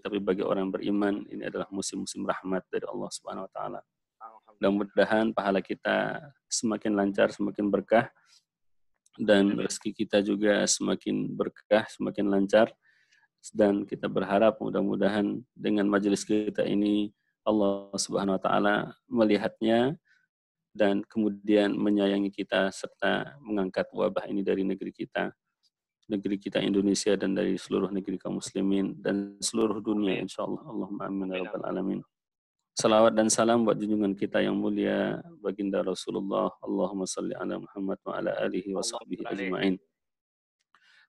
tapi bagi orang yang beriman ini adalah musim-musim rahmat dari Allah Subhanahu wa taala. Alhamdulillah. Mudah-mudahan pahala kita semakin lancar, semakin berkah, dan rezeki kita juga semakin berkah, semakin lancar. Dan kita berharap mudah-mudahan dengan majelis kita ini Allah Subhanahu wa taala melihatnya dan kemudian menyayangi kita serta mengangkat wabah ini dari negeri kita Indonesia, dan dari seluruh negeri kaum muslimin dan seluruh dunia insyaallah. Allahumma amin ya rabbal alamin. Salawat dan salam buat junjungan kita yang mulia baginda Rasulullah. Allahumma salli ala Muhammad wa ala alihi wa sahbihi ajma'in.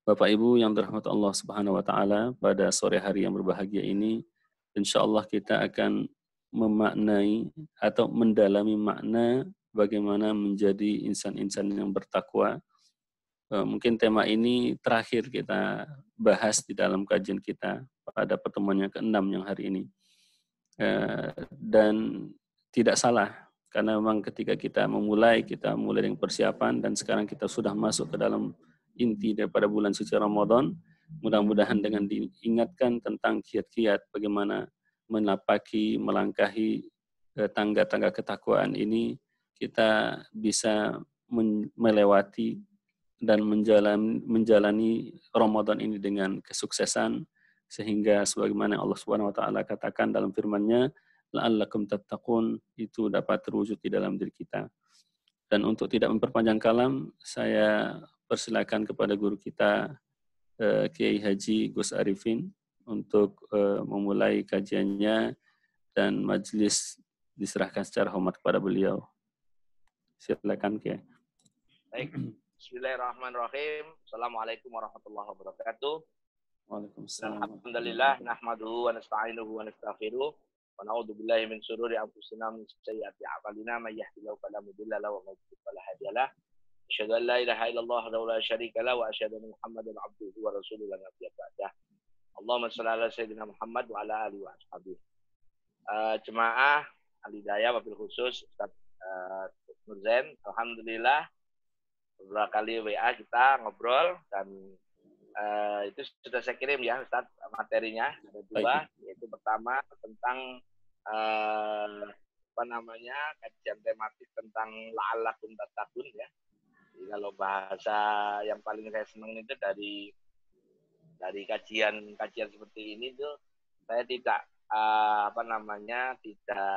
Bapak Ibu yang dirahmati Allah Subhanahu wa taala, pada sore hari yang berbahagia ini insyaallah kita akan memaknai atau mendalami makna bagaimana menjadi insan-insan yang bertakwa. Mungkin tema ini terakhir kita bahas di dalam kajian kita pada pertemuan yang ke-6 yang hari ini. Dan tidak salah, karena memang ketika kita mulai dengan persiapan, dan sekarang kita sudah masuk ke dalam inti daripada bulan suci Ramadan. Mudah-mudahan dengan diingatkan tentang kiat-kiat bagaimana menapaki, melangkahi tangga-tangga ketakwaan ini, kita bisa melewati dan menjalani Ramadan ini dengan kesuksesan, sehingga sebagaimana Allah Subhanahu wa taala katakan dalam firman-Nya, la'allakum tattaqun, itu dapat terwujud di dalam diri kita. Dan untuk tidak memperpanjang kalam, saya persilakan kepada guru kita Kiai Haji Gus Arifin untuk memulai kajiannya, dan majelis diserahkan secara hormat kepada beliau. Silakan Kiai. Baik. Bismillahirrahmanirrahim. Assalamualaikum warahmatullahi wabarakatuh. Waalaikumsalam. Alhamdulillah nahmaduhu wa nasta'inuhu wa nastaghfiruh wa na'udzu billahi min shururi anfusina wa min sayyiati a'malina may yahdihillahu fala mudilla lahu wa may yudlil fala hadiya lahu. Asyhadu an la ilaha illallah wahdahu la syarika lahu wa asyhadu anna Muhammadan abduhu wa rasuluhu la nabiyya ba'dah. Allahumma shalli ala sayyidina Muhammad wa ala alihi wa ashabihi. Jemaah Al-Hidayah wabil khusus Ustaz Nurzain, alhamdulillah beberapa kali WA kita ngobrol, dan itu sudah saya kirim ya Ustaz materinya. Ada dua. Baik. Yaitu pertama tentang kajian tematik tentang la'allakum tattaqun ya. Jadi kalau bahasa yang paling saya senang itu dari kajian seperti ini tuh saya tidak tidak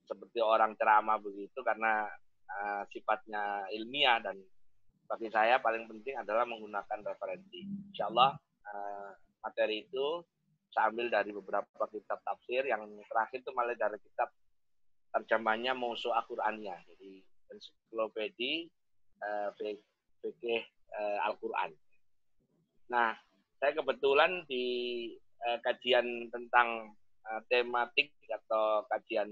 seperti orang ceramah begitu, karena sifatnya ilmiah, dan bagi saya paling penting adalah menggunakan referensi. Insyaallah materi itu saya ambil dari beberapa kitab tafsir. Yang terakhir itu malah dari kitab terjemahnya Mausu'ah Qur'annya, jadi ensiklopedi fikih Al-Quran. Nah, saya kebetulan di kajian tentang tematik atau kajian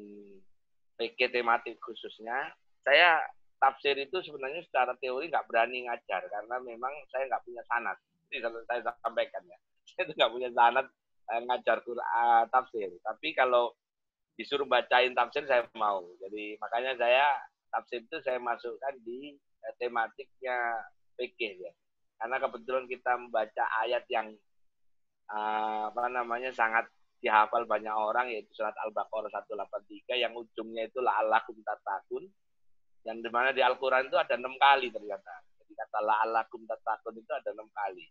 fikih tematik khususnya, saya tafsir itu sebenarnya secara teori nggak berani ngajar, karena memang saya nggak punya sanad. Jadi saya sampaikan ya, saya itu nggak punya sanad ngajar Quran tafsir. Tapi kalau disuruh bacain tafsir saya mau. Jadi makanya saya tafsir itu saya masukkan di tematiknya fikih ya. Karena kebetulan kita membaca ayat yang sangat dihafal banyak orang, yaitu surat Al-Baqarah 183 yang ujungnya itu la'allakum tattaqun. Yang dimana di Al-Quran itu ada 6 kali ternyata. Jadi kata la'allakum tattaqun itu ada 6 kali.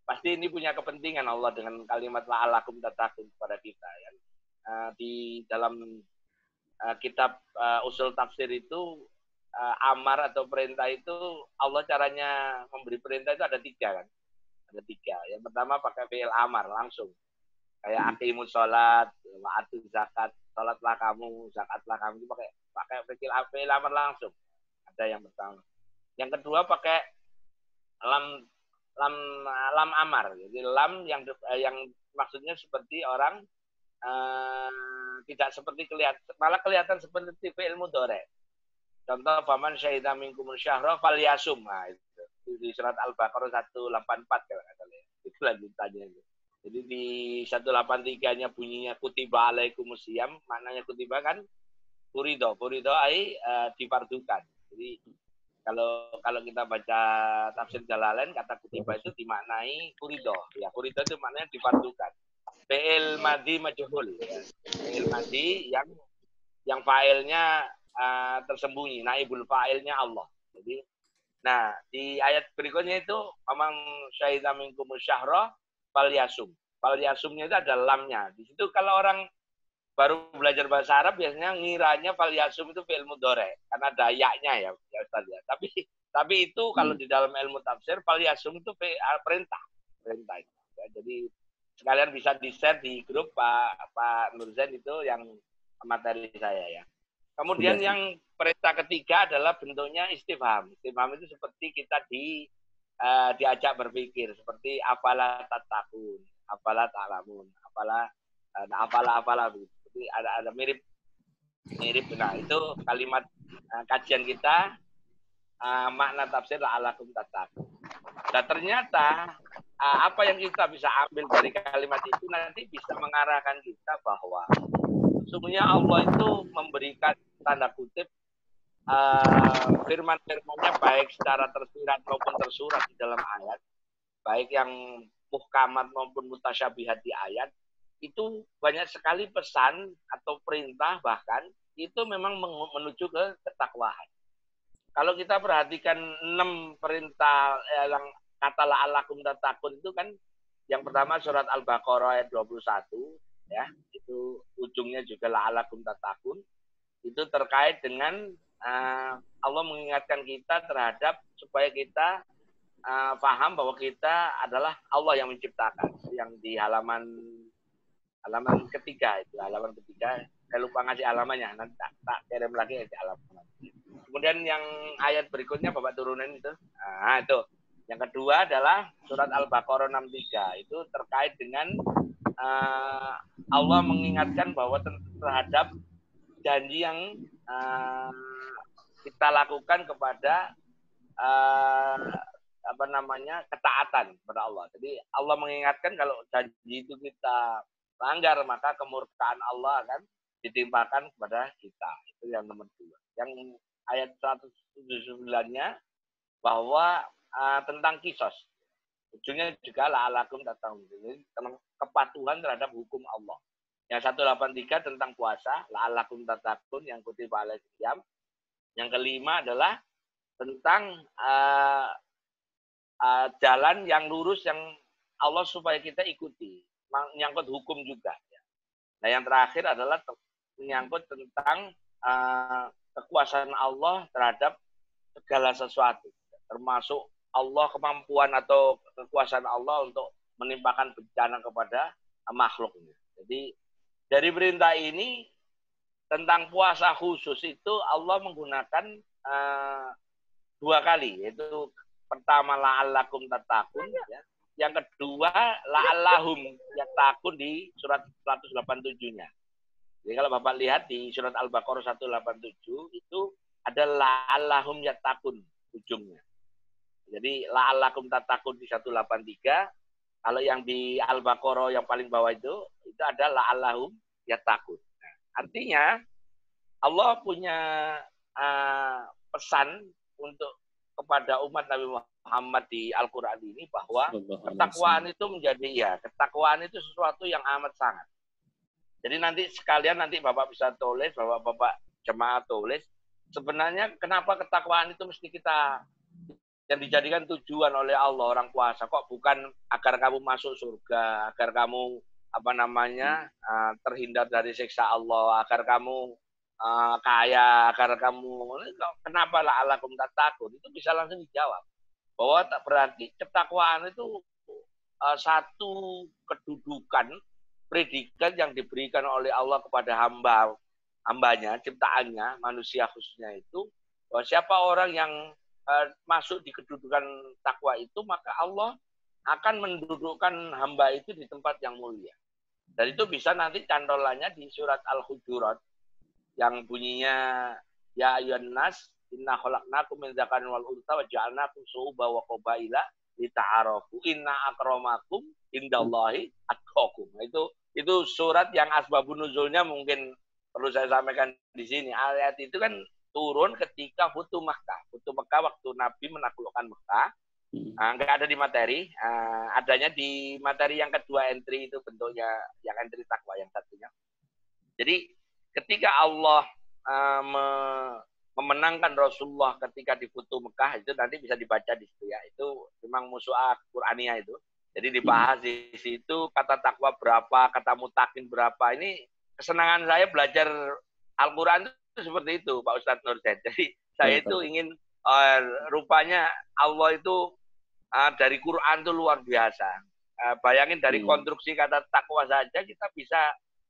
Pasti ini punya kepentingan Allah dengan kalimat la'allakum tattaqun kepada kita. Ya. Di dalam kitab usul tafsir itu amar atau perintah itu, Allah caranya memberi perintah itu ada 3 kan. Ada 3. Yang pertama pakai fi'il amar langsung. Kayak aqimus sholat, wa'atu zakat, sholatlah kamu, zakatlah kamu, itu pakai fi'il amar langsung. Ada yang pertama. Yang kedua pakai lam amar. Jadi lam yang maksudnya seperti orang tidak seperti malah kelihatan seperti fi'il mudhari'. Contoh faman syahida minkumul syahra falyasum. Nah, itu di surat Al-Baqarah 184 kalau nggak salah. Itu lanjutannya itu. Jadi di 183-nya bunyinya kutiba alaikumusiyam, maknanya kutiba kan furido ai difardukan. Jadi kalau kita baca tafsir Jalalain, kata kutiba itu dimaknai furido. Ya, furido itu maknanya difardukan. fi'il madhi majhul. Fi'il madhi yang fa'ilnya tersembunyi, naibul fa'ilnya Allah. Jadi, nah di ayat berikutnya itu amang syahida minkum syahra falyasum. Falyasumnya itu ada lamnya. Di situ kalau orang baru belajar bahasa Arab biasanya ngiranya falyasum itu fi'il mudhari karena ada ya-nya ya Ustaz ya. Tapi itu kalau di dalam ilmu tafsir falyasum itu perintah. Ya, jadi sekalian bisa di-share di grup Pak Nurzain itu yang materi saya ya. Kemudian yang perintah ketiga adalah bentuknya istifham. Istifham itu seperti kita diajak berpikir seperti afala tattaqun, afala ta'lamun, afala begitu. Jadi ada mirip. Nah, itu kalimat kajian kita makna tafsir la'alakum tattaqun. Nah, ternyata apa yang kita bisa ambil dari kalimat itu nanti bisa mengarahkan kita bahwa sesungguhnya Allah itu memberikan tanda kutip firman-firmannya baik secara tersirat maupun tersurat di dalam ayat, baik yang muhkamat maupun mutasyabihat di ayat, itu banyak sekali pesan atau perintah bahkan itu memang menuju ke ketakwaan. Kalau kita perhatikan 6 perintah yang kata la'alakum tattaqun itu kan yang pertama surat Al-Baqarah ayat 21 ya, itu ujungnya juga la'alakum tattaqun. Itu terkait dengan Allah mengingatkan kita terhadap supaya kita paham bahwa kita adalah Allah yang menciptakan. Yang di halaman ketiga itu, halaman ketiga. Saya lupa ngasih halamannya, nanti tak kirim lagi di halaman. Kemudian yang ayat berikutnya Bapak turunin itu. Nah, itu. Yang kedua adalah surat Al-Baqarah 63. Itu terkait dengan Allah mengingatkan bahwa terhadap janji yang kita lakukan kepada ketaatan kepada Allah. Jadi Allah mengingatkan kalau janji itu kita langgar maka kemurkaan Allah akan ditimpakan kepada kita. Itu yang nomor 2. Yang ayat 179-nya bahwa tentang kisos. Ujungnya juga la'alakum tattaqun. Jadi tentang kepatuhan terhadap hukum Allah. Yang 183 tentang puasa, la'alakum tattaqun yang kutiba alaihim. Yang kelima adalah tentang jalan yang lurus yang Allah supaya kita ikuti. Menyangkut hukum juga. Nah yang terakhir adalah menyangkut tentang kekuasaan Allah terhadap segala sesuatu. Termasuk Allah kemampuan atau kekuasaan Allah untuk menimpakan bencana kepada makhluknya. Jadi dari perintah ini tentang puasa khusus itu Allah menggunakan 2 kali, yaitu pertama la'allakum tattaqun ya. Yang kedua la'allahum yattaqun di surat 187-nya. Jadi kalau Bapak lihat di surat Al-Baqarah 187 itu ada la'allahum yattaqun ujungnya. Jadi la'allakum tattaqun di 183. Kalau yang di Al-Baqarah yang paling bawah itu ada la'allahum yattaqun. Nah, artinya Allah punya pesan untuk kepada umat Nabi Muhammad di Al-Quran ini bahwa ketakwaan itu ketakwaan itu sesuatu yang amat sangat. Jadi nanti sekalian Bapak bisa tulis, Bapak jemaah tulis, sebenarnya kenapa ketakwaan itu mesti kita yang dijadikan tujuan oleh Allah orang puasa, kok bukan agar kamu masuk surga, agar kamu terhindar dari siksa Allah, agar kamu kaya, agar kamu kenapa la'alakum tattaqun, itu bisa langsung dijawab bahwa tak berarti ketakwaan itu satu kedudukan predikat yang diberikan oleh Allah kepada hambanya, ciptaannya, manusia khususnya itu, bahwa siapa orang yang masuk di kedudukan takwa itu, maka Allah akan mendudukkan hamba itu di tempat yang mulia. Dan itu bisa nanti cantolannya di surat Al-Hujurat yang bunyinya ya ayyuhan nas inna khalaqnakum min dzakarin wal untha wa ja'alnakum syu'uban wa qabaila lita'arafu inna akramakum indallahi atqakum. Itu surat yang asbabun nuzulnya mungkin perlu saya sampaikan di sini. Ayat itu kan turun ketika Futuh Makkah. Futuh Makkah waktu Nabi menaklukkan Makkah, Nggak ada di materi, adanya di materi yang kedua entry itu bentuknya yang entry takwa yang satunya. Jadi ketika Allah memenangkan Rasulullah ketika di Futuh Mekah itu nanti bisa dibaca di situ ya. Itu memang musuh Qur'aniyah itu. Jadi dibahas di situ kata takwa berapa, kata mutakin berapa. Ini kesenangan saya belajar Al-Qur'an itu seperti itu, Pak Ustadz Nurzain. Jadi saya itu ingin rupanya Allah itu dari Quran itu luar biasa. Bayangin dari konstruksi kata takwa saja kita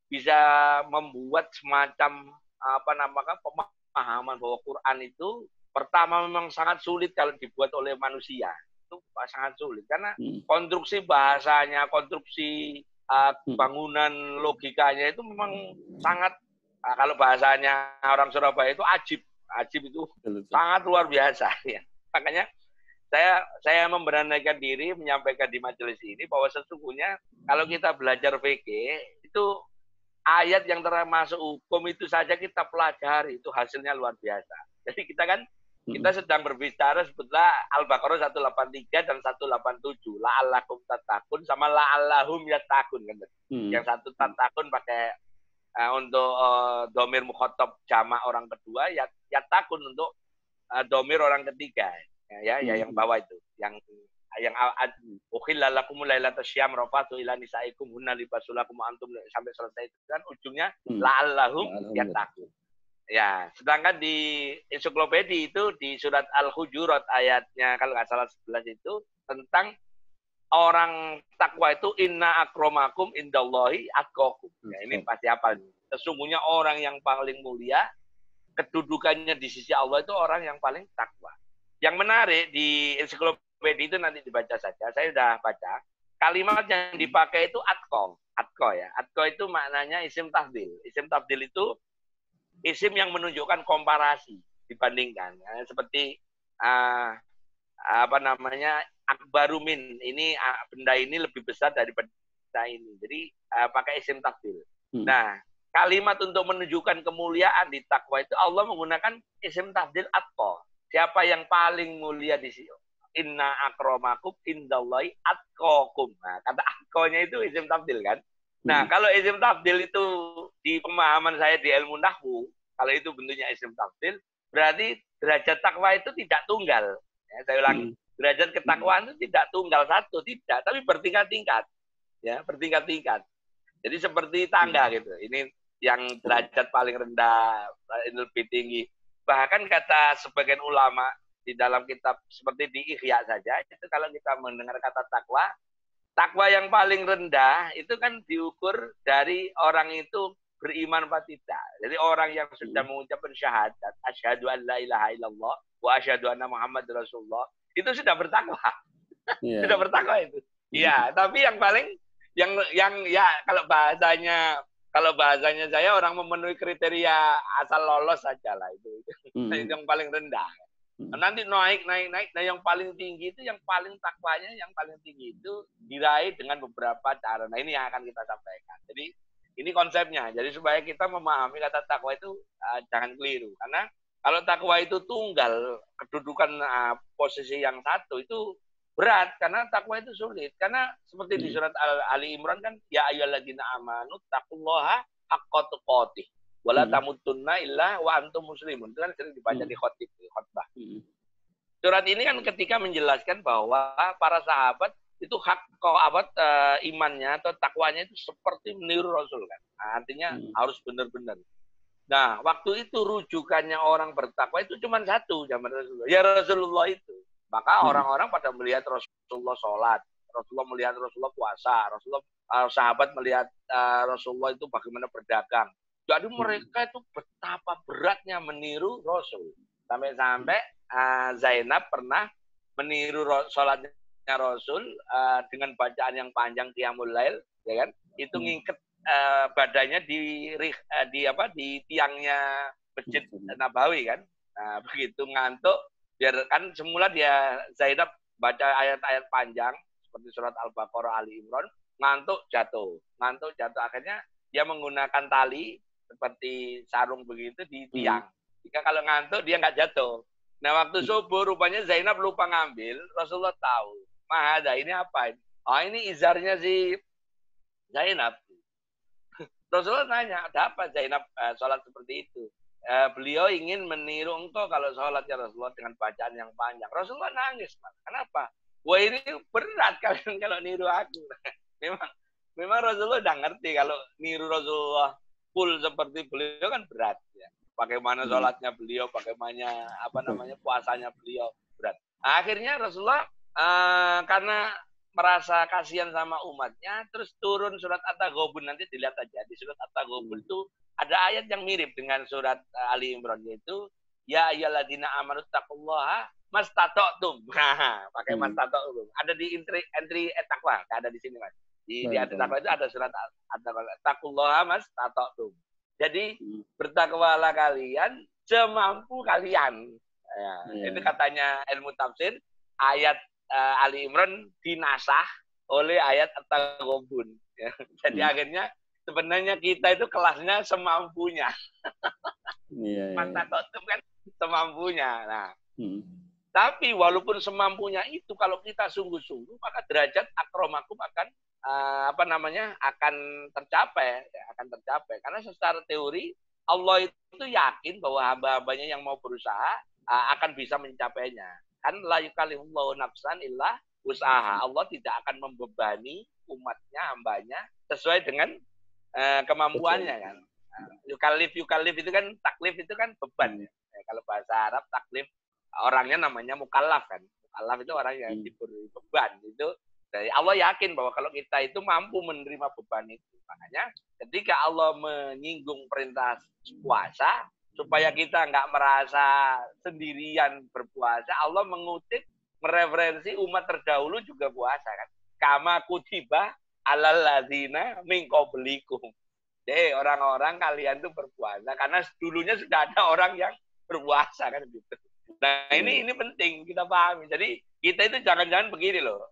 bisa membuat semacam pemahaman bahwa Quran itu pertama memang sangat sulit kalau dibuat oleh manusia. Itu sangat sulit karena konstruksi bahasanya, konstruksi bangunan logikanya itu memang sangat kalau bahasanya orang Surabaya itu ajib itu sangat luar biasa ya. Makanya saya memberanikan diri menyampaikan di majelis ini bahwa sesungguhnya kalau kita belajar fikih itu ayat yang termasuk hukum itu saja kita pelajari itu hasilnya luar biasa. Jadi kita sedang berbicara sebetulnya Al-Baqarah 183 dan 187. La'allakum tattaqun sama la'allahum yattaqun kan. Yang satu tattaqun pakai untuk domir mukhatab jamak orang kedua, yattaqun untuk domir orang ketiga. Ya yang bawah itu yang ukhilla lakumul lailatas syam rafatu ila nisaikum hunna libasul lakum antum sampai selesai itu kan ujungnya la'allahum yattaqun. Ya, sedangkan di ensiklopedia itu di surat Al-Hujurat ayatnya kalau nggak salah 11 itu tentang orang takwa itu inna akramakum indallahi atqakum. Ya, ini pasti apa? Sesungguhnya orang yang paling mulia kedudukannya di sisi Allah itu orang yang paling takwa. Yang menarik di ensiklopedia itu nanti dibaca saja. Saya sudah baca. Kalimat yang dipakai itu atqo ya. Atqo itu maknanya isim tafdil. Isim tafdil itu isim yang menunjukkan komparasi dibandingkan. Seperti akbarumin. Ini benda ini lebih besar daripada benda ini. Jadi pakai isim tafdil. Nah, kalimat untuk menunjukkan kemuliaan di takwa itu Allah menggunakan isim tafdil atqo. Siapa yang paling mulia di sini? Inna akramakum indallahi atqakum. Nah, kata atqonya itu isim tafdil kan? Nah, kalau isim tafdil itu di pemahaman saya di ilmu nahwu, kalau itu bentuknya isim tafdil, berarti derajat takwa itu tidak tunggal. Ya, saya ulangi, derajat ketakwaan itu tidak tunggal satu, tidak, tapi bertingkat-tingkat. Ya, bertingkat-tingkat. Jadi seperti tangga gitu. Ini yang derajat paling rendah, ini lebih tinggi. Bahkan kata sebagian ulama di dalam kitab seperti di Ihya saja, itu kalau kita mendengar kata takwa yang paling rendah itu kan diukur dari orang itu beriman apa tidak. Jadi orang yang sudah mengucapkan syahadat, asyhadu an la ilaha illallah wa asyhadu anna Muhammad Rasulullah, itu sudah bertakwa. Yeah. Sudah bertakwa itu. Iya, tapi yang paling yang ya kalau bahasanya saya orang memenuhi kriteria asal lolos saja lah itu. Yang paling rendah. Nanti naik. Nah yang paling tinggi itu yang paling takwanya yang paling tinggi itu diraih dengan beberapa cara. Nah ini yang akan kita sampaikan. Jadi ini konsepnya. Jadi supaya kita memahami kata takwa itu jangan keliru. Karena kalau takwa itu tunggal, kedudukan posisi yang satu itu berat karena takwa itu sulit. Karena seperti di surat Ali Imran kan ya ayyuhalladzina amanu taqullaha haqqa tuqatih wala tamutunna illa wa antum muslimun. Itu kan sering dibaca di khutbah. Surat ini kan ketika menjelaskan bahwa para sahabat itu imannya atau takwanya itu seperti meniru Rasul kan. Artinya harus benar-benar. Nah, waktu itu rujukannya orang bertakwa itu cuma satu zaman Rasulullah. Ya Rasulullah itu. Maka orang-orang pada melihat Rasulullah sholat, Rasulullah melihat Rasulullah puasa, sahabat melihat Rasulullah itu bagaimana berdagang. Jadi mereka itu betapa beratnya meniru Rasul. Sampai-sampai Zainab pernah meniru sholatnya Rasul dengan bacaan yang panjang qiyamul lail, ya kan? Itu ngiket badannya di tiangnya Masjid Nabawi kan. Nah, begitu ngantuk biar kan semula dia Zainab baca ayat-ayat panjang seperti surat Al-Baqarah, Ali Imran, ngantuk jatuh akhirnya dia menggunakan tali seperti sarung begitu di tiang. Jika kalau ngantuk dia nggak jatuh. Nah, waktu subuh rupanya Zainab lupa ngambil, Rasulullah tahu. Mahada, ini apa? Oh, ini izarnya si Zainab. Rasulullah nanya, ada apa Zainab sholat seperti itu? Beliau ingin meniru engkau kalau sholat ya Rasulullah dengan bacaan yang panjang. Rasulullah nangis. Kenapa? Wah, ini berat kalian kalau niru aku. memang Rasulullah udah ngerti kalau niru Rasulullah full seperti beliau kan berat. Ya. Bagaimana sholatnya beliau, bagaimana puasanya beliau berat. Nah, akhirnya Rasulullah karena merasa kasihan sama umatnya, terus turun surat At-Taghabun, nanti dilihat aja di surat At-Taghabun itu ada ayat yang mirip dengan surat Ali Imran, yaitu ya ayyuhalladzina amanu taqullaha mastata'tum. Pakai mastata'tum. Ada di entry taqwa, ada di sini Mas. Di entry taqwa itu ada surat taqullaha mastata'tum. Jadi bertakwalah kalian semampu kalian. Ya, itu katanya ilmu tafsir, ayat Ali Imran dinasah oleh ayat At-Taghabun. Ya. Jadi akhirnya sebenarnya kita itu kelasnya semampunya. Mata tutup kan semampunya. Nah, tapi walaupun semampunya itu, kalau kita sungguh-sungguh, maka derajat akromakum akan akan tercapai, ya, akan tercapai. Karena secara teori Allah itu yakin bahwa hamba-hambanya yang mau berusaha akan bisa mencapainya. Kan la yukallifullahu nafsan illa usaha. Allah tidak akan membebani umatnya, hambanya sesuai dengan kemampuannya kan. Yukallif itu kan, taklif itu kan beban. Ya, kalau bahasa Arab taklif orangnya namanya mukallaf kan. Mukallaf itu orang yang diberi beban. Itu dari Allah yakin bahwa kalau kita itu mampu menerima beban itu. Makanya ketika Allah menyinggung perintah puasa, supaya kita nggak merasa sendirian berpuasa, Allah mengutip, mereferensi umat terdahulu juga puasa kan. Kama kutiba alal ladzina min qablikum. Jadi orang-orang kalian tuh berpuasa karena dulunya sudah ada orang yang berpuasa kan gitu. Nah, ini penting kita pahami. Jadi kita itu jangan-jangan begini loh,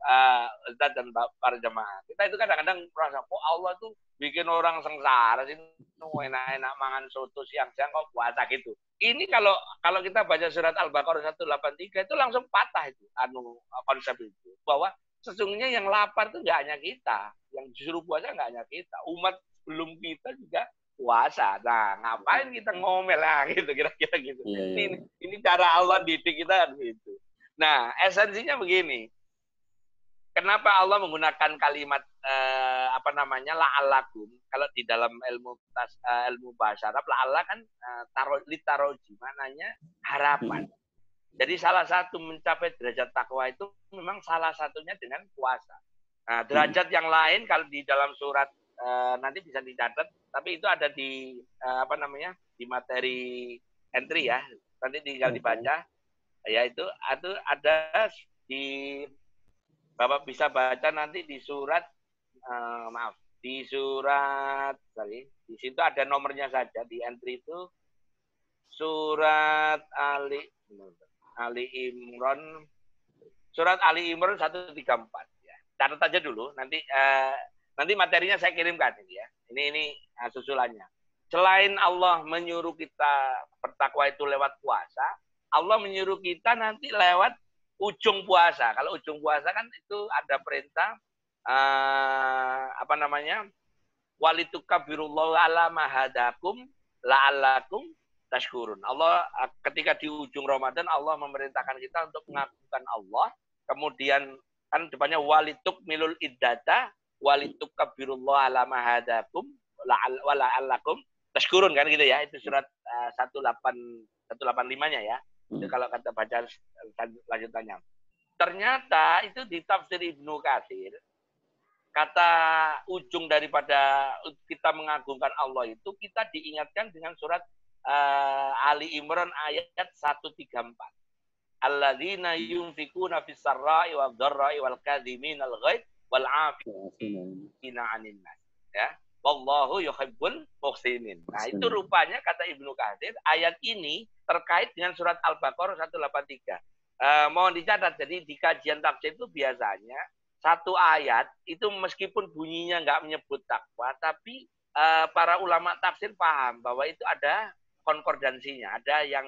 Ustaz dan para jemaah. Kita itu kadang-kadang merasa, kok Allah tuh bikin orang sengsara sih, enak-enak mangan soto siang-siang kok puasa gitu. Ini kalau kita baca surat Al-Baqarah 183 itu langsung patah itu konsep itu. Bahwa sesungguhnya yang lapar itu nggak hanya kita, yang disuruh puasa nggak hanya kita, umat sebelum kita juga puasa. Nah, ngapain kita ngomel lah gitu, kira-kira gitu. Ini cara Allah didik kita gitu. Nah, esensinya begini. Kenapa Allah menggunakan kalimat la'allakum? Kalau di dalam ilmu bahasa Arab, la'alla kan litaroji, maknanya harapan. Jadi salah satu mencapai derajat takwa itu memang salah satunya dengan puasa. Nah, derajat yang lain kalau di dalam surat nanti bisa dicatat, tapi itu ada di di materi entry ya. Nanti tinggal dibaca. Ya itu ada di Bapak bisa baca nanti di surat di situ ada nomornya saja di entry itu surat Ali Imran, surat Ali Imran 134 ya. Catat aja dulu, nanti materinya saya kirimkan ini ya. Ini susulannya. Selain Allah menyuruh kita bertakwa itu lewat puasa, Allah menyuruh kita nanti lewat ujung puasa. Kalau ujung puasa kan itu ada perintah walitukabirullahu ala mahadakum la'allakum tashkurun. Allah ketika di ujung Ramadan Allah memerintahkan kita untuk mengagungkan Allah. Kemudian kan depannya walitukmilul iddata walitukabirullahu ala mahadakum la'allakum tashkurun kan gitu ya. Itu surat 185-nya ya. Itu kalau kata baca lanjutannya. Ternyata itu di tafsir Ibnu Katsir, kata ujung daripada kita mengagungkan Allah itu kita diingatkan dengan surat Ali Imran ayat 134. Alladzina yunfikuna fis sarra'i wad dharra'i wal kadhiminal ghaidz wal 'afina 'anil nas. Ya. Wallahu yuhibbul muhsinin. Nah, itu rupanya kata Ibnu Katsir, ayat ini terkait dengan surat Al-Baqarah 183. Mohon dicatat, jadi di kajian tafsir itu biasanya satu ayat itu meskipun bunyinya nggak menyebut takwa, tapi para ulama tafsir paham bahwa itu ada konkordansinya, ada yang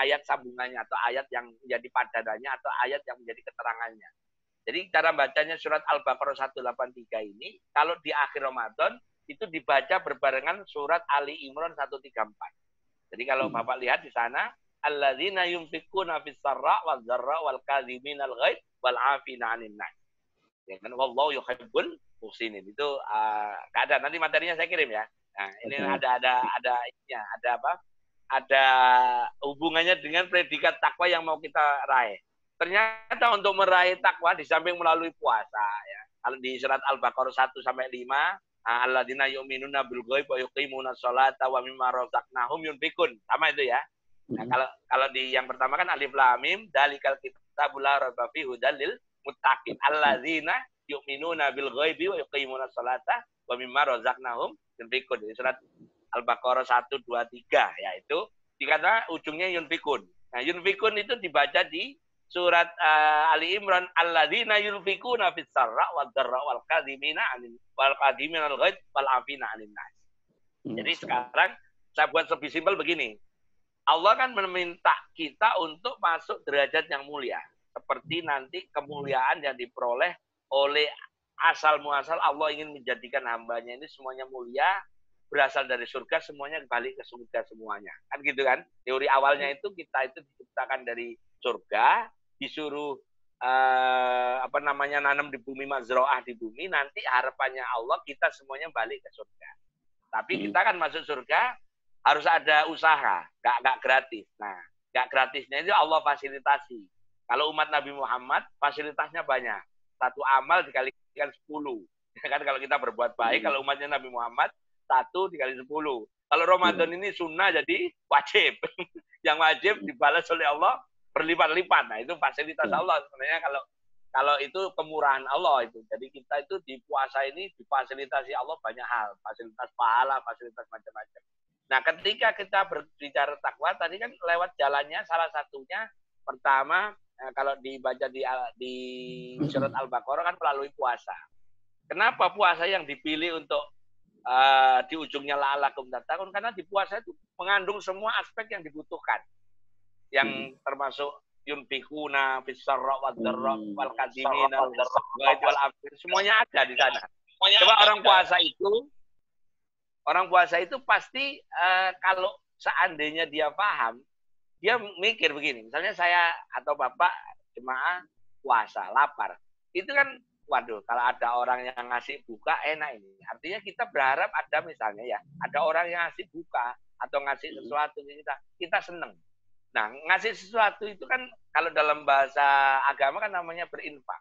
ayat sambungannya atau ayat yang menjadi padanannya atau ayat yang menjadi keterangannya. Jadi cara bacanya surat Al-Baqarah 183 ini kalau di akhir Ramadan itu dibaca berbarengan surat Ali Imran 134. Jadi kalau Bapak lihat di sana, alladzina yunfikuna fis sarra wal dharra wal kadhiminal ghaidz wal 'afina 'anil nas. Ya kan, wallahu yuhibbul muhsinin. Itu enggak ada, nanti materinya saya kirim ya. Nah, ini ada ininya, ada apa? Ada hubungannya dengan predikat takwa yang mau kita raih. Ternyata untuk meraih takwa di samping melalui puasa ya. Kalau di surat Al-Baqarah 1 sampai 5, alladzina yu'minuna bil ghaib wa yuqimuna sholata wa mimma razaqnahum yunfikun. Sama itu ya. Nah, kalau di yang pertama kan alif lam mim dalikal kitabul la raiba fihi hudal lil muttaqin. Alladzina yu'minuna bil ghaibi wa yuqimuna sholata wa mimma razaqnahum yunfikun. Di surat Al-Baqarah 1 2 3 yaitu dikatakan ujungnya yunfikun. Nah, yunfikun itu dibaca di surat Ali Imran, alladzina yunfikuna fis sarra wad dharra wal kadhimina al ghaidz wal 'afina 'anil nas. Jadi sekarang saya buat lebih simpel begini. Allah kan meminta kita untuk masuk derajat yang mulia. Seperti nanti kemuliaan yang diperoleh oleh asal muasal Allah ingin menjadikan hambanya ini semuanya mulia, berasal dari surga, semuanya balik ke surga semuanya. Kan gitu kan? Teori awalnya itu kita itu diciptakan dari surga, disuruh nanam di bumi, mazroah di bumi, nanti harapannya Allah kita semuanya balik ke surga. Tapi kita kan masuk surga harus ada usaha, nggak gratis. Nah, nggak gratisnya itu Allah fasilitasi. Kalau umat Nabi Muhammad fasilitasnya banyak. Satu amal dikalikan 10. Kan kalau kita berbuat baik, kalau umatnya Nabi Muhammad 1 dikali 10. Kalau Ramadan ini sunnah jadi wajib. Yang wajib dibalas oleh Allah berlipat-lipat. Nah, itu fasilitas Allah sebenarnya kalau itu kemurahan Allah itu. Jadi kita itu di puasa ini difasilitasi Allah banyak hal, fasilitas pahala, fasilitas macam-macam. Nah, ketika kita berbicara takwa tadi kan lewat jalannya salah satunya pertama kalau dibaca di surat Al-Baqarah kan melalui puasa. Kenapa puasa yang dipilih untuk di ujungnya la'allakum tattaqun? Karena di puasa itu mengandung semua aspek yang dibutuhkan. Yang termasuk yunfikuna fis sarra wad dharra wal kadhimina al ghaidz wal 'afina, semuanya ada di sana. Coba orang puasa itu pasti kalau seandainya dia paham, dia mikir begini. Misalnya saya atau Bapak jemaah puasa, lapar. Itu kan waduh, kalau ada orang yang ngasih buka enak ini. Artinya kita berharap ada misalnya ya, ada orang yang ngasih buka atau ngasih sesuatu kita seneng. Nah, ngasih sesuatu itu kan kalau dalam bahasa agama kan namanya berinfak.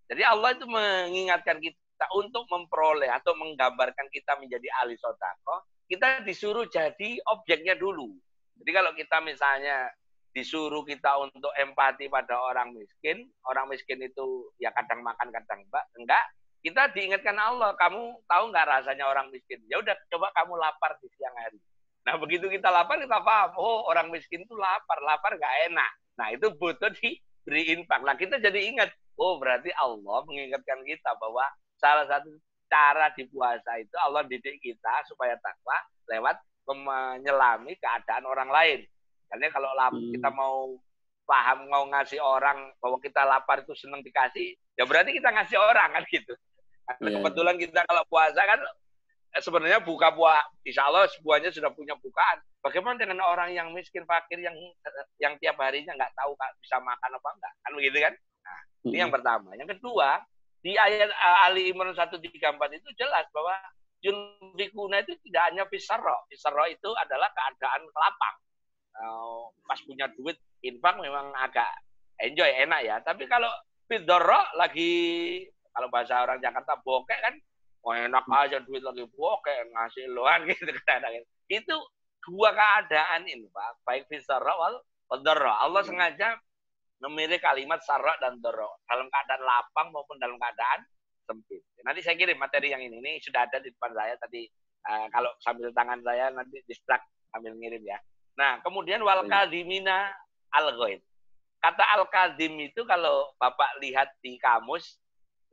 Jadi Allah itu mengingatkan kita untuk memperoleh atau menggambarkan kita menjadi ahli sedekah, kita disuruh jadi objeknya dulu. Jadi kalau kita misalnya disuruh kita untuk empati pada orang miskin itu ya kadang makan kadang enggak, kita diingatkan Allah, kamu tahu nggak rasanya orang miskin? Ya udah coba kamu lapar di siang hari. Nah, begitu kita lapar, kita paham, oh orang miskin itu lapar nggak enak. Nah, itu butuh diberi infak. Nah, kita jadi ingat, oh berarti Allah mengingatkan kita bahwa salah satu cara di puasa itu Allah didik kita supaya takwa lewat menyelami keadaan orang lain. Karena kalau kita mau paham, mau ngasih orang bahwa kita lapar itu senang dikasih, ya berarti kita ngasih orang kan gitu. Karena kebetulan kita kalau puasa kan sebenarnya buka insya Allah semuanya sudah punya bukaan. Bagaimana dengan orang yang miskin, fakir, yang tiap harinya nggak tahu bisa makan apa enggak? Kan begitu kan? Nah, ini yang pertama. Yang kedua, di ayat Ali Imran 134 itu jelas bahwa yunfikuna itu tidak hanya fisarro. Fisarro itu adalah keadaan lapang. Pas punya duit, infak memang agak enjoy, enak ya. Tapi kalau fidorro lagi, kalau bahasa orang Jakarta bokek kan, oh enak aja duit lagi bokeh ngasih loan gitu kadang-kadang. Itu dua keadaan ini Pak, baik fi sarra wal dharra. Allah sengaja memilih kalimat sarra dan dharra dalam keadaan lapang maupun dalam keadaan sempit. Nanti saya kirim materi yang ini sudah ada di depan saya tadi. Kalau sambil tangan saya nanti distract sambil ngirim ya. Nah, kemudian wal kadhimina al ghaidz. Kata al kadhim itu kalau Bapak lihat di kamus,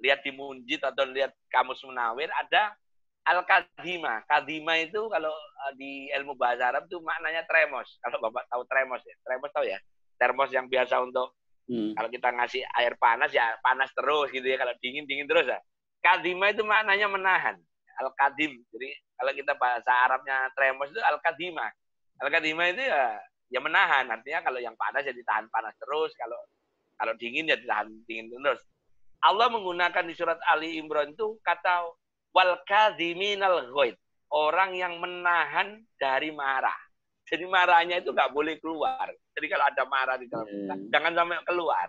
lihat di Munjid atau lihat kamus Munawir ada Al-kadhima. Kadhima itu kalau di ilmu bahasa Arab itu maknanya tremos. Kalau Bapak tahu tremos ya. Tremos tahu ya? Termos yang biasa untuk kalau kita ngasih air panas ya panas terus gitu ya. Kalau dingin dingin terus ya. Kadhima itu maknanya menahan. Al-kadim. Jadi kalau kita bahasa Arabnya tremos itu al-kadhima. Al-kadhima itu ya menahan. Artinya kalau yang panas ya ditahan panas terus. Kalau dingin ya ditahan dingin terus. Allah menggunakan di surat Ali Imran itu kata wal kadhiminal ghaid. Orang yang menahan dari marah. Jadi marahnya itu nggak boleh keluar. Jadi kalau ada marah di dalam kita, jangan sampai keluar.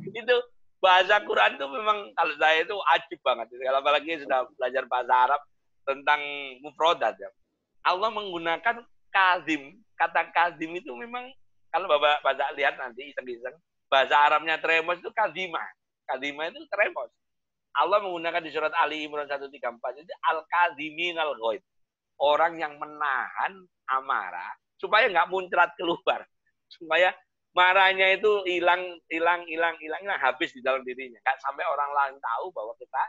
Itu bahasa Quran itu memang kalau saya itu ajib banget. Kalau apalagi sudah belajar bahasa Arab tentang mufrodat ya. Allah menggunakan kazim. Kata kazim itu memang kalau Bapak baca lihat nanti iseng-iseng bahasa Arabnya tremos itu kazimah. Kazimah itu tremos. Allah menggunakan di surat Ali Imran 134 itu al-kaziminal ghaid. Orang yang menahan amarah supaya nggak muncrat keluar. Supaya marahnya itu hilang habis di dalam dirinya. Nggak sampai orang lain tahu bahwa kita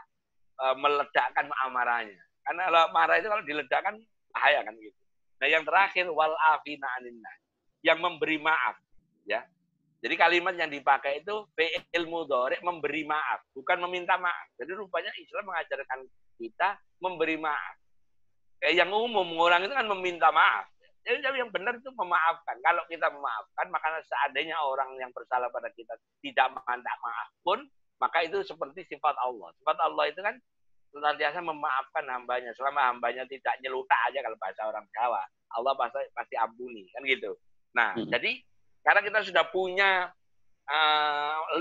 meledakkan amarahnya. Karena kalau marah itu kalau diledakkan bahaya kan gitu. Nah, yang terakhir wal afina aninna. Yang memberi maaf, ya. Jadi kalimat yang dipakai itu fi'il mudhari memberi maaf, bukan meminta maaf. Jadi rupanya Islam mengajarkan kita memberi maaf. Kayak yang umum orang itu kan meminta maaf. Jadi yang benar itu memaafkan. Kalau kita memaafkan, maka seandainya orang yang bersalah pada kita tidak meminta maaf pun, maka itu seperti sifat Allah. Sifat Allah itu kan senantiasa memaafkan hambanya. Selama hambanya tidak nyelutak aja kalau bahasa orang Jawa, Allah pasti ampuni, kan gitu. Nah, jadi karena kita sudah punya 5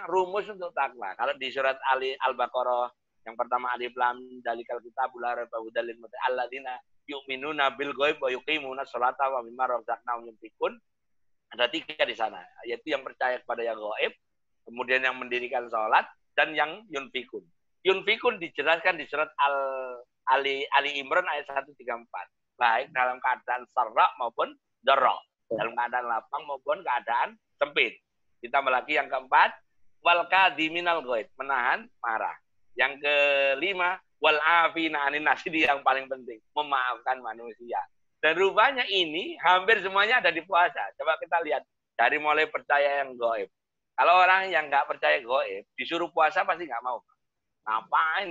rumus untuk takwa. Kalau di surat Al-Baqarah yang pertama alif lam dalikal kitabul la raiba hudal lil muttaqin alladzina yu'minuna bil ghaib wa yuqimuna sholata wa mimma razaqnahum yunfiqun. Ada 3 di sana, yaitu yang percaya kepada yang gaib, kemudian yang mendirikan sholat dan yang yunfikun. Yunfikun dijelaskan di surat Ali Imran ayat 134. Baik dalam keadaan sarra maupun dharra. Dalam keadaan lapang maupun keadaan sempit. Ditambah lagi yang keempat, wal kadhiminal ghaid, menahan marah. Yang kelima, wal afina anin nas, yang paling penting, memaafkan manusia. Dan rupanya ini hampir semuanya ada di puasa. Coba kita lihat dari mulai percaya yang gaib. Kalau orang yang nggak percaya gaib, disuruh puasa pasti nggak mau. Ngapain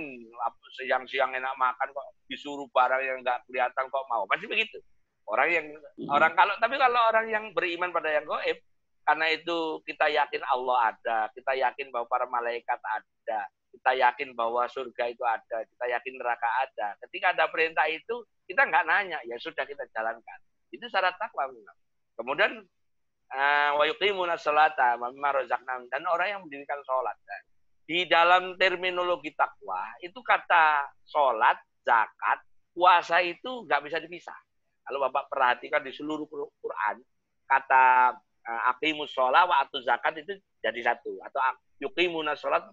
siang-siang enak makan kok disuruh barang yang nggak kelihatan kok mau? Pasti begitu. Tapi kalau orang yang beriman pada yang gaib, karena itu kita yakin Allah ada, kita yakin bahwa para malaikat ada, kita yakin bahwa surga itu ada, kita yakin neraka ada. Ketika ada perintah itu, kita nggak nanya, ya sudah kita jalankan. Itu syarat takwa. Kemudian wa yuqimuna sholata wa mimma razaqnahum, dan orang yang mendirikan sholat. Di dalam terminologi takwa, itu kata sholat, zakat, puasa itu nggak bisa dipisah. Kalau Bapak perhatikan di seluruh Quran, kata aqimus sholat wa atuz zakat itu jadi satu. Atau yuqimuna sholat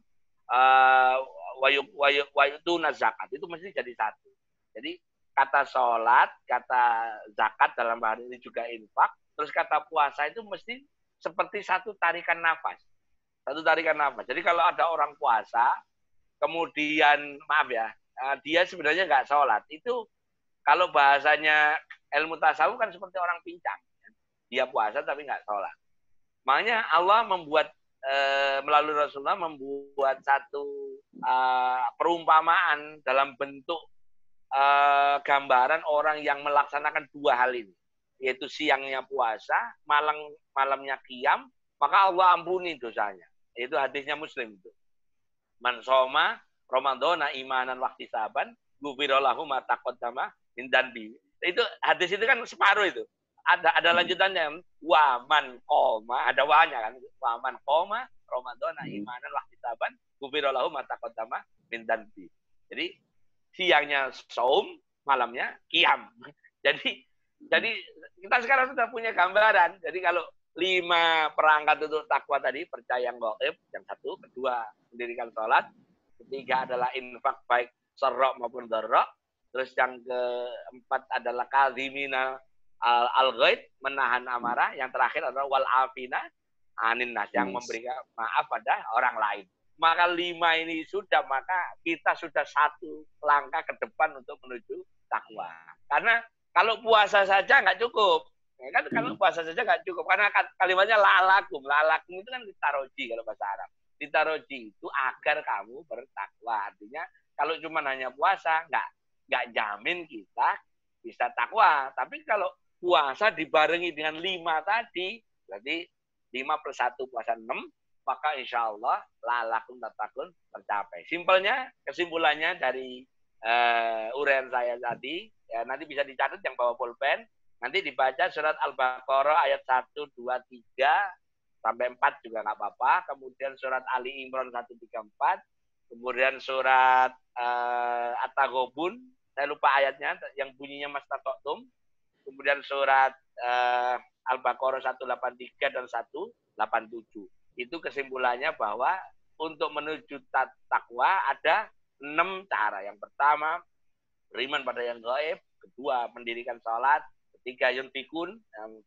wa yutuna zakat. Itu mesti jadi satu. Jadi kata sholat, kata zakat dalam bahasa ini juga infak. Terus kata puasa itu mesti seperti satu tarikan nafas. Satu tarikan nafas. Jadi kalau ada orang puasa, kemudian, maaf ya, dia sebenarnya nggak sholat. Itu kalau bahasanya ilmu tasawuf kan seperti orang pincang. Dia puasa tapi nggak sholat. Makanya Allah membuat, melalui Rasulullah membuat satu perumpamaan dalam bentuk gambaran orang yang melaksanakan 2 hal ini. Yaitu siangnya puasa, malamnya qiyam, maka Allah ampuni dosanya. Itu hadisnya Muslim itu. Man shoma Ramadhana imanan wahtisaban, ghufira lahu ma taqaddama min dzanbi. Itu hadis itu kan separuh itu. Ada lanjutannya, waman qoma, ada wanya kan. Waman qoma Ramadhana imanan wahtisaban, ghufira lahu ma taqaddama min dzanbi. Jadi siangnya saum, malamnya qiyam. Jadi kita sekarang sudah punya gambaran. Jadi kalau 5 perangkat untuk takwa tadi, percaya yang gaib, yang 1, kedua mendirikan sholat, ketiga adalah infak baik sarra maupun dharra, terus yang keempat adalah kadhimina al-ghaid, menahan amarah, yang terakhir adalah wal afina anin nas, yang memberikan maaf pada orang lain. maka 5 ini sudah, maka kita sudah satu langkah ke depan untuk menuju takwa. Karena kalau puasa saja nggak cukup. Ya kan, kalau puasa saja nggak cukup. Karena kalimatnya la'alakum. La'alakum itu kan ditaroji kalau bahasa Arab. Ditaroji itu agar kamu bertakwa. Artinya kalau cuma hanya puasa, nggak jamin kita bisa takwa. Tapi kalau puasa dibarengi dengan 5 tadi, berarti 5 + 1 puasa 6, maka insya Allah la'alakum tattaqun tercapai. Simpelnya, kesimpulannya dari uraian saya tadi, ya nanti bisa dicatat yang bawa pulpen, nanti dibaca surat Al-Baqarah ayat 1, 2, 3, sampai 4 juga nggak apa-apa, kemudian surat Ali Imran 1, 3, 4, kemudian surat At-Taghabun, saya lupa ayatnya, yang bunyinya mastata'tum, kemudian surat Al-Baqarah 183 dan 187. Itu kesimpulannya bahwa untuk menuju takwa ada 6 cara. Yang pertama, beriman pada yang gaib. Kedua, mendirikan sholat. Ketiga, yunfikun,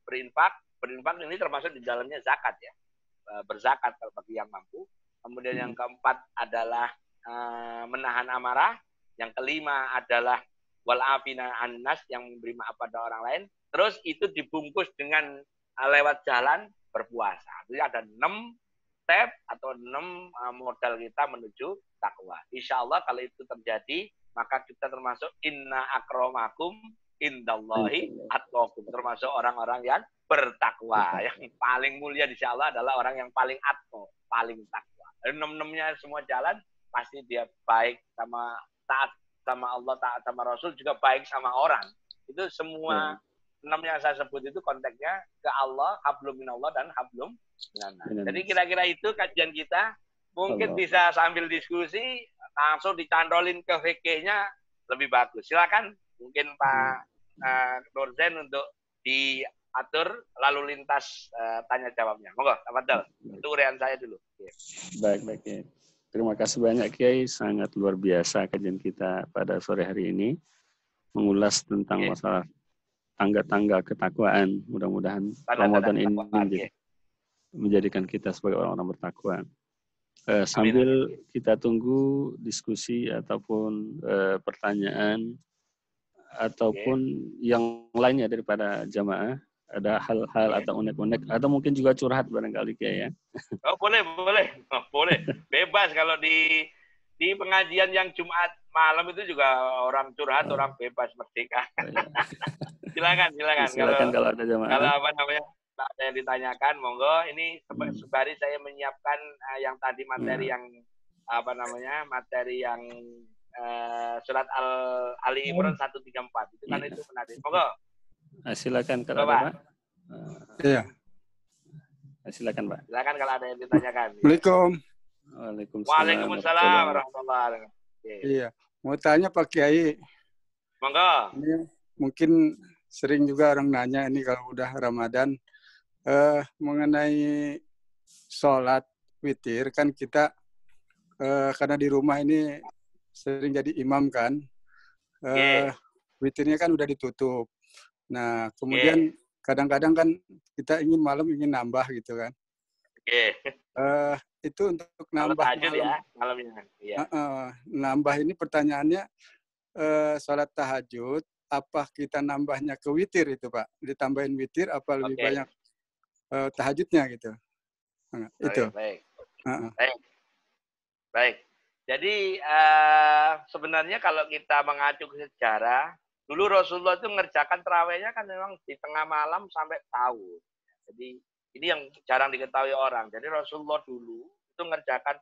berinfak. Berinfak ini termasuk di dalamnya zakat ya. Berzakat bagi yang mampu. Kemudian yang keempat adalah menahan amarah. Yang kelima adalah wal'afina annas, yang memberi maaf pada orang lain. Terus itu dibungkus dengan lewat jalan berpuasa. Jadi ada 6 step atau 6 modal kita menuju takwa. Insya Allah kalau itu terjadi, maka kita termasuk inna akramakum indallahi atqakum. Termasuk orang-orang yang bertakwa. Yang paling mulia insya Allah adalah orang yang paling atqa, paling takwa. 6-6-nya semua jalan, pasti dia baik sama, taat sama Allah, taat sama Rasul, juga baik sama orang. Itu semua 6 yang saya sebut itu konteksnya ke Allah, hablum minallah dan hablum minannas. Jadi kira-kira itu kajian kita. Mungkin bisa sambil diskusi, langsung dicandolin ke fikihnya lebih bagus. Silakan mungkin Pak Nurzain untuk diatur lalu lintas tanya jawabnya. Monggo, tafadhol. Itu uraian saya dulu. Baik, Kiai. Terima kasih banyak Kiai, sangat luar biasa kajian kita pada sore hari ini. Mengulas tentang masalah tangga-tangga ketakwaan. Mudah-mudahan Ramadan ini menjadikan kita sebagai orang-orang bertakwa. Sambil kita tunggu diskusi ataupun pertanyaan ataupun yang lainnya daripada jamaah, ada hal-hal atau unek-unek atau mungkin juga curhat barangkali Kiai ya. Oh, boleh. Bebas kalau di pengajian yang Jumat malam itu juga orang curhat, orang bebas merdeka. Silakan kalau ada jamaah. Kalau apa namanya, ada yang ditanyakan, monggo. Ini sembari saya menyiapkan yang tadi materi yang apa namanya, materi yang surat Ali Imran 134 itu kan itu menarik. Monggo. Silakan kalau ada Pak. Iya. Silakan Pak. Silakan kalau ada yang ditanyakan. Assalamualaikum. Waalaikumsalam warahmatullahi wabarakatuh. Iya. Mau tanya Pak Kiai. Monggo. Ini mungkin sering juga orang nanya ini kalau udah Ramadan mengenai sholat witir kan kita karena di rumah ini sering jadi imam kan, witirnya kan udah ditutup. Nah kemudian kadang-kadang kan kita malam ingin nambah gitu kan. Itu untuk nambah malam ya, malamnya. Nambah ini pertanyaannya, sholat tahajud apa kita nambahnya ke witir itu Pak? Ditambahin witir apa lebih banyak tahajudnya gitu? Itu. Baik. Jadi sebenarnya kalau kita mengacu ke sejarah, dulu Rasulullah itu mengerjakan tarawihnya kan memang di tengah malam sampai sahur. Jadi ini yang jarang diketahui orang. Jadi Rasulullah dulu itu mengerjakan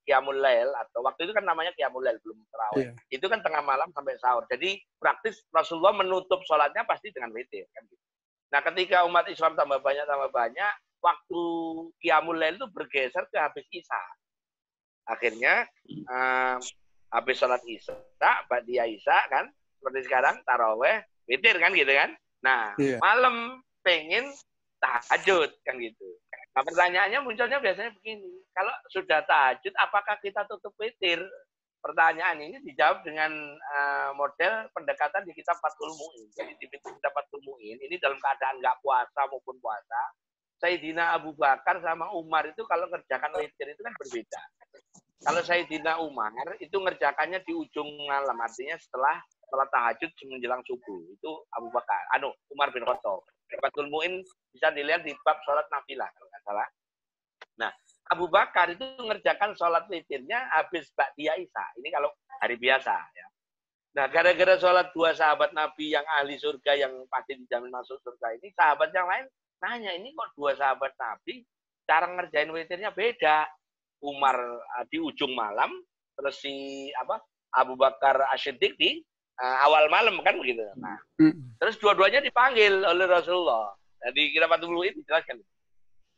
qiyamul lail, atau waktu itu kan namanya qiyamul lail, belum tarawih. Itu kan tengah malam sampai sahur. Jadi praktis Rasulullah menutup sholatnya pasti dengan witir kan gitu. Nah, ketika umat Islam tambah banyak, waktu qiyamul lail itu bergeser ke habis Isya. Akhirnya habis sholat Isya, ba'diyah Isya kan, seperti sekarang tarawih, witir kan gitu kan. Nah, malam pengen tahajud kan gitu. Nah, pertanyaannya munculnya biasanya begini, kalau sudah tahajud apakah kita tutup witir? Pertanyaan ini dijawab dengan model pendekatan di kitab Fathul Mu'in. Jadi di kitab Fathul Mu'in ini dalam keadaan nggak puasa maupun puasa, Sayyidina Abu Bakar sama Umar itu kalau ngerjakan witir itu kan berbeda. Kalau Sayyidina Umar itu ngerjakannya di ujung malam, artinya setelah sholat tahajud menjelang subuh. Itu Abu Bakar, Umar bin Khattab. Fathul Mu'in bisa dilihat di bab sholat nafilah kalau nggak salah. Nah, Abu Bakar itu ngerjakan sholat witirnya habis Ba'diyah Isya. Ini kalau hari biasa ya. Nah, gara-gara sholat dua sahabat Nabi yang ahli surga, yang pasti dijamin masuk surga ini, sahabat yang lain nanya, ini kok dua sahabat Nabi cara ngerjain witirnya beda. Umar di ujung malam, terus si Abu Bakar As-Siddiq di awal malam kan begitu. Nah, terus dua-duanya dipanggil oleh Rasulullah. Jadi kita Fathul Mu'in dijelaskan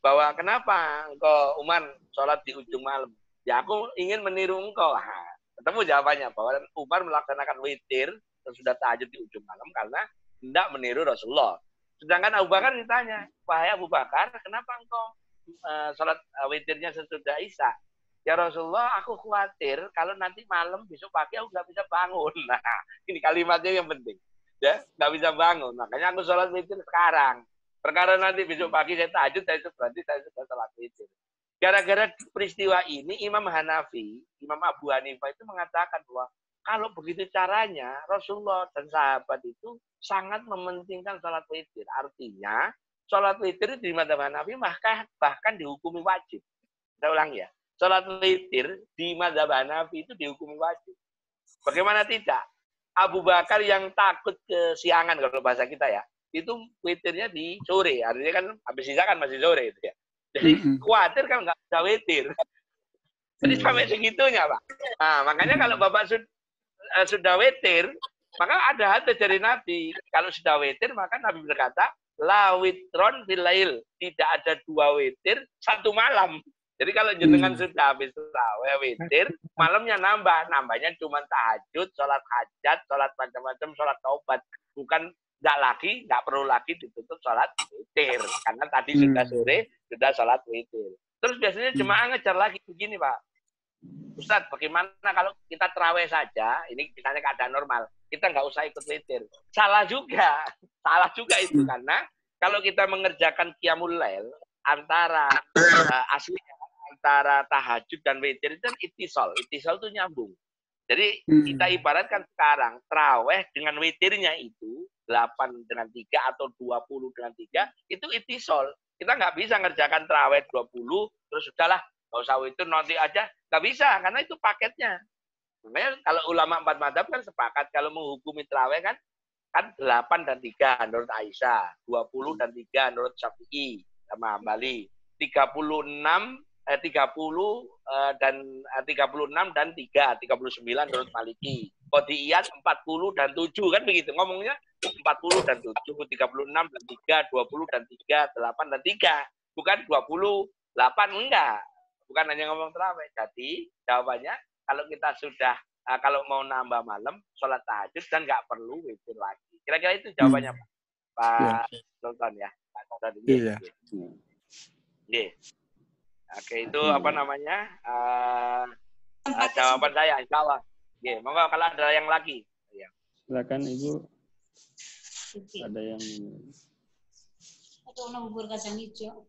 bahwa kenapa engkau Umar sholat di ujung malam? Ya aku ingin meniru engkau. Nah, ketemu jawabannya bahwa Umar melaksanakan witir sudah tahajud di ujung malam karena hendak meniru Rasulullah. Sedangkan Abu Bakar ditanya, wahai Abu Bakar, kenapa engkau sholat witirnya sesudah Isya? Ya Rasulullah, aku khawatir kalau nanti malam besok pagi aku nggak bisa bangun. Nah, ini kalimatnya yang penting. Ya, nggak bisa bangun. Makanya aku sholat witir sekarang. Perkara nanti besok pagi saya tahajud, berarti saya sudah sholat witir. Gara-gara peristiwa ini, Imam Hanafi, Imam Abu Hanifah itu mengatakan bahwa kalau begitu caranya, Rasulullah dan sahabat itu sangat mementingkan sholat witir. Artinya, sholat witir di madzhab Hanafi bahkan dihukumi wajib. Saya ulang ya. Sholat witir di madzhab Hanafi itu dihukumi wajib. Bagaimana tidak? Abu Bakar yang takut kesiangan kalau bahasa kita ya, itu witirnya di sore. Artinya kan habis Isya kan masih sore itu ya. Jadi khawatir kan nggak bisa witir. Jadi sampai segitunya, Pak. Nah, makanya kalau Bapak sudah witir, maka ada hadis dari Nabi. Kalau sudah witir, maka Nabi berkata, la witron fil lail. Tidak ada dua witir satu malam. Jadi kalau jenengan sudah habis tarawih witir, malamnya nambahnya cuma tahajud, sholat hajat, sholat macam-macam, sholat taubat. Bukan nggak perlu lagi ditutup sholat witir. Karena tadi sudah sore, sudah sholat witir. Terus biasanya jemaah ngejar lagi begini, Pak. Ustadz, bagaimana kalau kita terawih saja, ini misalnya keadaan normal, kita nggak usah ikut witir. Salah juga itu, karena kalau kita mengerjakan qiyamul lail, antara antara tahajud dan witir itu kan itisol itu nyambung. Jadi kita ibaratkan sekarang, terawih dengan witirnya itu, 8 dengan 3 atau 20 dengan 3, itu itisol. Kita nggak bisa ngerjakan terawih 20, terus sudahlah, nggak usah witir, nanti aja. Nggak bisa, karena itu paketnya. Makanya kalau ulama 4 mazhab kan sepakat, kalau menghukumi terawih kan 8 dan 3 menurut Aisyah, 20 dan 3 menurut Syafi'i sama Hambali, 36 dan 3, 39 menurut Maliki. Qadiyat 40 dan 7 kan begitu ngomongnya, 40 dan 7, 36 dan 3, 20 dan 3, 8 dan 3. Bukan 28 enggak. Bukan hanya ngomong terawih. Jadi jawabannya kalau kita sudah kalau mau nambah malam sholat tahajud dan nggak perlu witir lagi. Kira-kira itu jawabannya Pak Sultan ya. Pak Sultan ini. Iya. Oke, itu apa namanya? Jawaban saya insya Allah. Oke, monggo kalau ada yang lagi. Ya. Silakan Ibu. Ada yang bubur kacang hijau.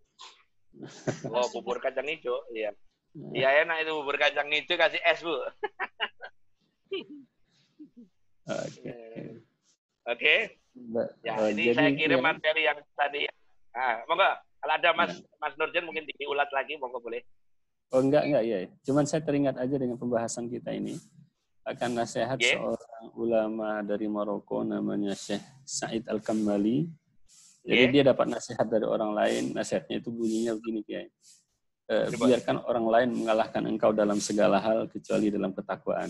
Oh, bubur kacang hijau, iya. Iya enak itu bubur kacang hijau kasih es, Bu. Oke. Ya, ini saya kirim materi yang tadi. Nah, monggo kalau ada Mas Nurjan mungkin diulas lagi, monggo boleh. Oh enggak ya. Cuman saya teringat aja dengan pembahasan kita ini akan nasihat seorang ulama dari Maroko namanya Syekh Said Al-Kamali. Jadi dia dapat nasihat dari orang lain, nasihatnya itu bunyinya begini Kiai. Biarkan orang lain mengalahkan engkau dalam segala hal kecuali dalam ketakwaan.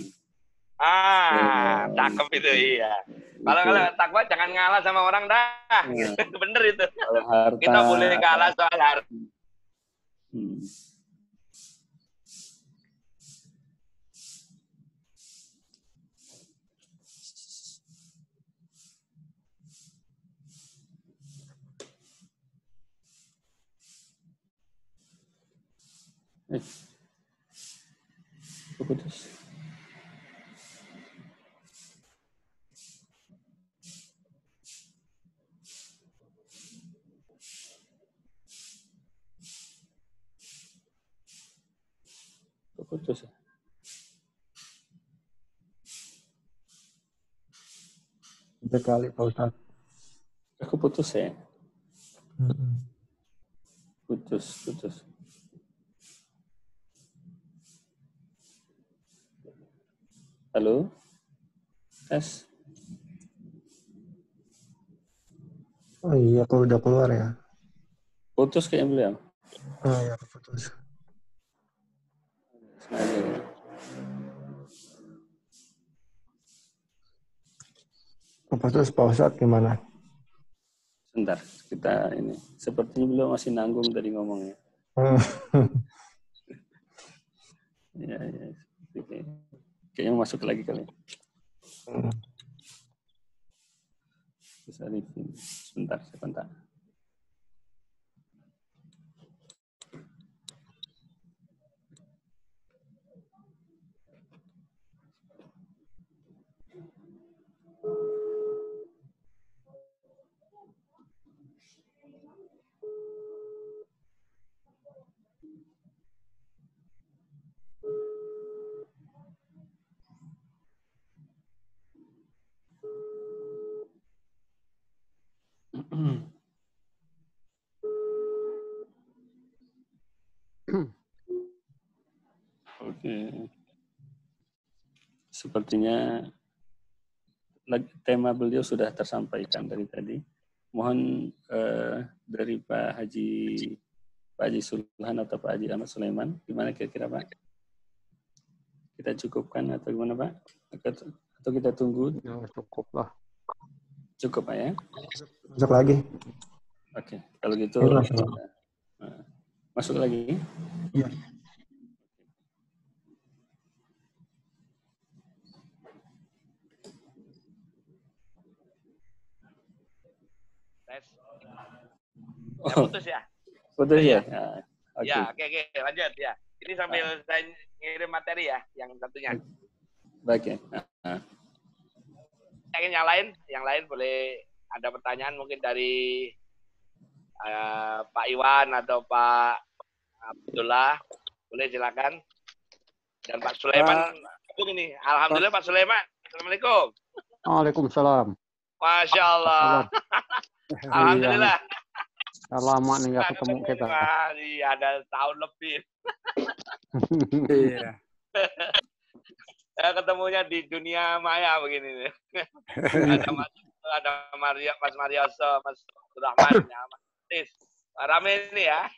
Cakep itu iya. Kalau takwa jangan ngalah sama orang dah. Bener itu. Harta, kita boleh kalah soal harta. Putus. putus ya? Berkali Pak Ustaz. Aku putus ya? Putus. Halo? Tes? Oh iya, kalau udah keluar ya. Putus kayaknya beliau. Oh iya, putus. Sengaja ya. Putus Pak Ustaz gimana? Sebentar, kita ini. Sepertinya beliau masih nanggung tadi ngomongnya. Ya. Kayaknya masuk lagi kali. Bisa review. Sebentar. Oke. Sepertinya tema beliau sudah tersampaikan dari tadi. Mohon dari Pak Haji Sulhan atau Pak Haji Ahmad Sulaiman, gimana kira-kira Pak? Kita cukupkan atau gimana Pak? Atau kita tunggu? Ya, cukup lah. Cukup Pak ya? Masuk lagi. Oke, kalau gitu masuk lagi. Iya. Putus ya? Putus ya? Ya, oke, lanjut ya. Ini sambil saya ngirim materi ya, yang satunya. Baik ya. Saya ingin yang lain boleh ada pertanyaan mungkin dari Pak Iwan atau Pak Abdullah, boleh silakan. Dan Pak Sulaiman, ini, alhamdulillah Pak Sulaiman. Assalamualaikum. Waalaikumsalam. Masya Allah. Alhamdulillah. Lama nih nggak ketemu kita. Iya, ada tahun lebih. Iya. Ketemunya di dunia maya begini nih. Ada Mas Marioso, Mas Rahman, Mas Tis. Rame ini ya.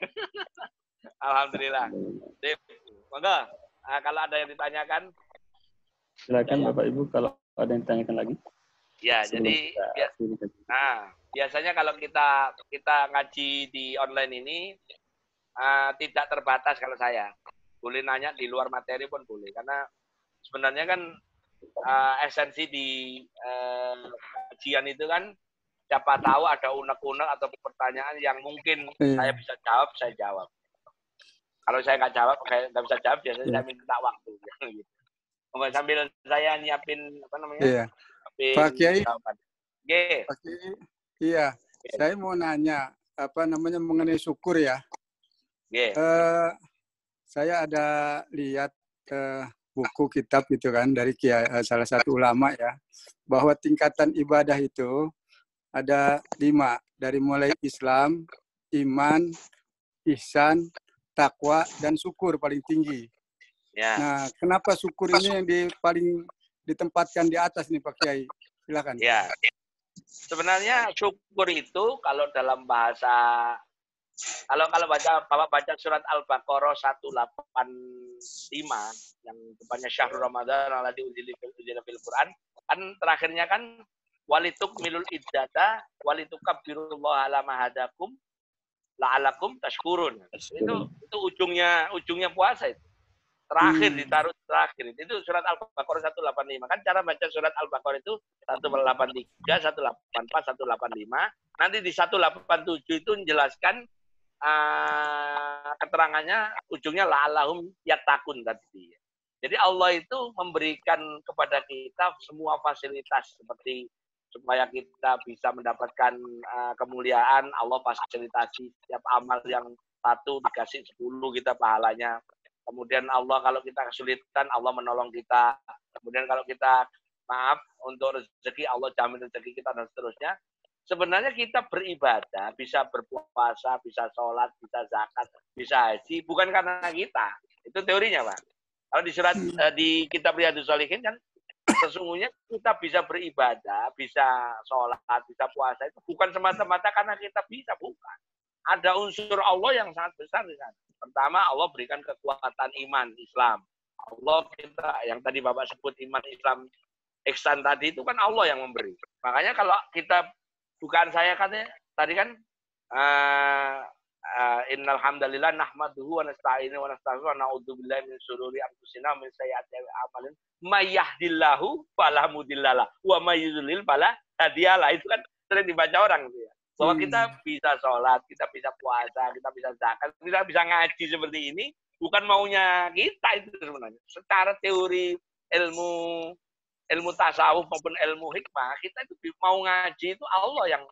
Alhamdulillah. Monggo, kalau ada yang ditanyakan. Silakan Bapak Ibu kalau ada yang ditanyakan lagi. Ya, jadi biasanya kalau kita ngaji di online ini tidak terbatas kalau saya. Boleh nanya di luar materi pun boleh. Karena sebenarnya kan esensi di kajian itu kan siapa tahu ada unek-unek atau pertanyaan yang mungkin saya bisa jawab, saya jawab. Kalau saya nggak jawab, saya nggak bisa jawab, biasanya saya minta waktu. Gitu. Sambil saya nyiapin apa namanya? Iya. Pak Kiai. Pak Kiai. Iya. Saya mau nanya apa namanya mengenai syukur ya. Saya ada lihat buku kitab gitu kan dari salah satu ulama ya, bahwa tingkatan ibadah itu ada 5, dari mulai Islam, iman, ihsan, takwa, dan syukur paling tinggi. Ya. Nah, kenapa syukur ini yang paling ditempatkan di atas nih Pak Kiai? Silakan. Ya. Sebenarnya syukur itu kalau dalam bahasa, kalau baca surat Al-Baqarah 185 yang depannya Syahrul Ramadan alladzi unzila fil Quran, kan terakhirnya kan walitukmilul iddata walitukabbirullaha ala ma hadakum la'alakum tashkurun. Itu ujungnya puasa itu. Terakhir ditaruh terakhir. Itu surat Al-Baqarah 185. Kan cara baca surat Al-Baqarah itu 183, 184, 185. Nanti di 187 itu menjelaskan keterangannya ujungnya la'allahum yattaqun tadi. Jadi Allah itu memberikan kepada kita semua fasilitas seperti supaya kita bisa mendapatkan kemuliaan. Allah fasilitasi setiap amal yang 1 dikasih 10 kita pahalanya. Kemudian Allah kalau kita kesulitan, Allah menolong kita. Kemudian kalau kita maaf untuk rezeki, Allah jamin rezeki kita dan seterusnya. Sebenarnya kita beribadah, bisa berpuasa, bisa sholat, bisa zakat, bisa haji, bukan karena kita. Itu teorinya, Pak. Kalau di surat di kitab Riyadhus Shalihin kan sesungguhnya kita bisa beribadah, bisa sholat, bisa puasa itu bukan semata-mata karena kita bisa, bukan. Ada unsur Allah yang sangat besar di sana. Pertama, Allah berikan kekuatan iman Islam. Allah kita yang tadi Bapak sebut iman Islam ihsan tadi itu kan Allah yang memberi. Makanya kalau kita bukan saya katanya tadi kan innal hamdalillah nahmaduhu wa nasta'inu wa nastaghfiruh wa na'udzu billahi min syururi anfusina wa min sayyiati a'malina may yahdihillahu fala mudhillalah wa may yudlil fala hadiyalah. Itu kan sering dibaca orang gitu ya. Bahwa kita bisa sholat, kita bisa puasa, kita bisa zakat, kita bisa ngaji seperti ini bukan maunya kita itu sebenarnya. Secara teori ilmu tasawuf maupun ilmu hikmah, kita itu mau ngaji itu Allah yang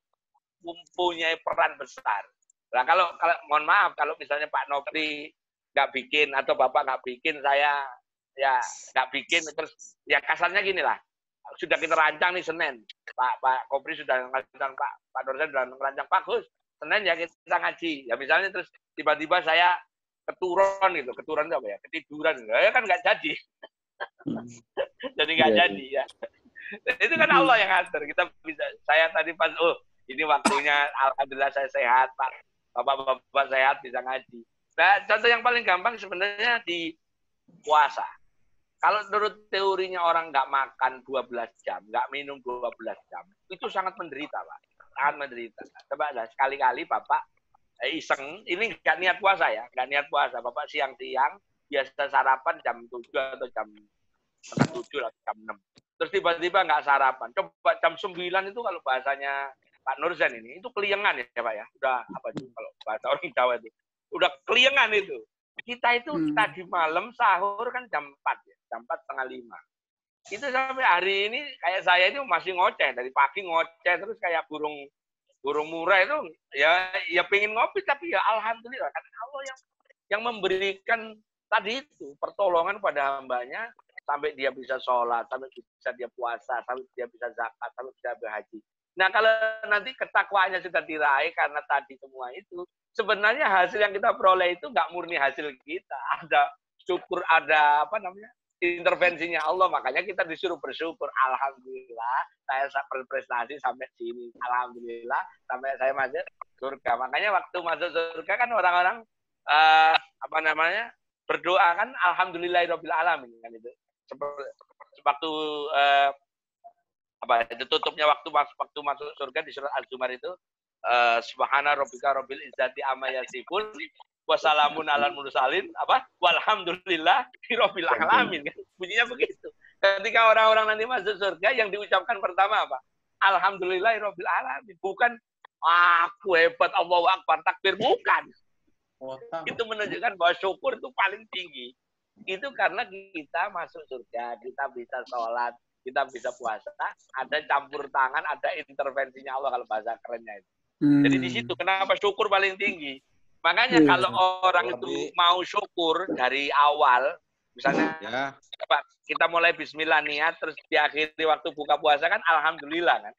mempunyai peran besar. Nah kalau mohon maaf kalau misalnya Pak Nopri nggak bikin atau Bapak nggak bikin, saya ya nggak bikin, terus ya kasarnya gini lah, sudah kita rancang nih Senin, Pak Kopri sudah ngerancang, Pak Dorsen sudah ngerancang, Pak Gus, Senin ya kita ngaji, ya misalnya terus tiba-tiba saya keturun gitu, keturun itu apa ya, ketiduran, ya kan nggak jadi. Jadi nggak jadi ya. Itu kan Allah yang ngatur. Kita bisa. Saya tadi pas, ini waktunya, alhamdulillah saya sehat, Pak. Bapak-bapak sehat bisa ngaji. Nah, contoh yang paling gampang sebenarnya di puasa. Kalau menurut teorinya orang nggak makan 12 jam, nggak minum 12 jam, itu sangat menderita, Pak. Sangat menderita. Coba sekali-kali Bapak iseng, ini nggak niat puasa ya, nggak niat puasa. Bapak siang-siang biasa sarapan jam 7 atau jam 7 atau jam 6. Terus tiba-tiba nggak sarapan. Coba jam 9 itu kalau bahasanya Pak Nurzen ini, itu keliengan ya Pak ya. Udah apa itu kalau bahasa orang Jawa itu. Udah keliengan itu. Kita itu tadi malam sahur kan jam 4 ya. Jam 4:30. Itu sampai hari ini kayak saya ini masih ngoceh. Dari pagi ngoceh terus kayak burung murai itu ya pengen ngopi tapi ya alhamdulillah kan Allah yang memberikan tadi itu pertolongan pada hambanya sampai dia bisa sholat, sampai bisa dia puasa, sampai dia bisa zakat, sampai bisa berhaji. Nah kalau nanti ketakwaannya sudah diraih karena tadi semua itu, sebenarnya hasil yang kita peroleh itu nggak murni hasil kita. Ada syukur, ada apa namanya intervensinya Allah. Makanya kita disuruh bersyukur. Alhamdulillah saya berprestasi sampai sini. Alhamdulillah sampai saya masuk surga. Makanya waktu masuk surga kan orang-orang berdoa kan alhamdulillahirabbil alamin kan itu. Waktu itu tutupnya waktu masuk surga di surat Az-Zumar itu subhana rabbika rabbil izzati amma yasifun wa salamun alal mursalin walhamdulillahirabbil alamin kan. Bunyinya begitu. Ketika orang-orang nanti masuk surga yang diucapkan pertama apa? Alhamdulillahirabbil alamin. Bukan aku hebat, Allahu akbar, takbir, bukan. Itu menunjukkan bahwa syukur itu paling tinggi. Itu karena kita masuk surga, kita bisa sholat, kita bisa puasa, ada campur tangan, ada intervensinya Allah kalau bahasa kerennya itu. Jadi di situ kenapa syukur paling tinggi. Makanya kalau orang itu mau syukur dari awal, misalnya kita mulai bismillah niat, terus di akhir waktu buka puasa kan alhamdulillah kan.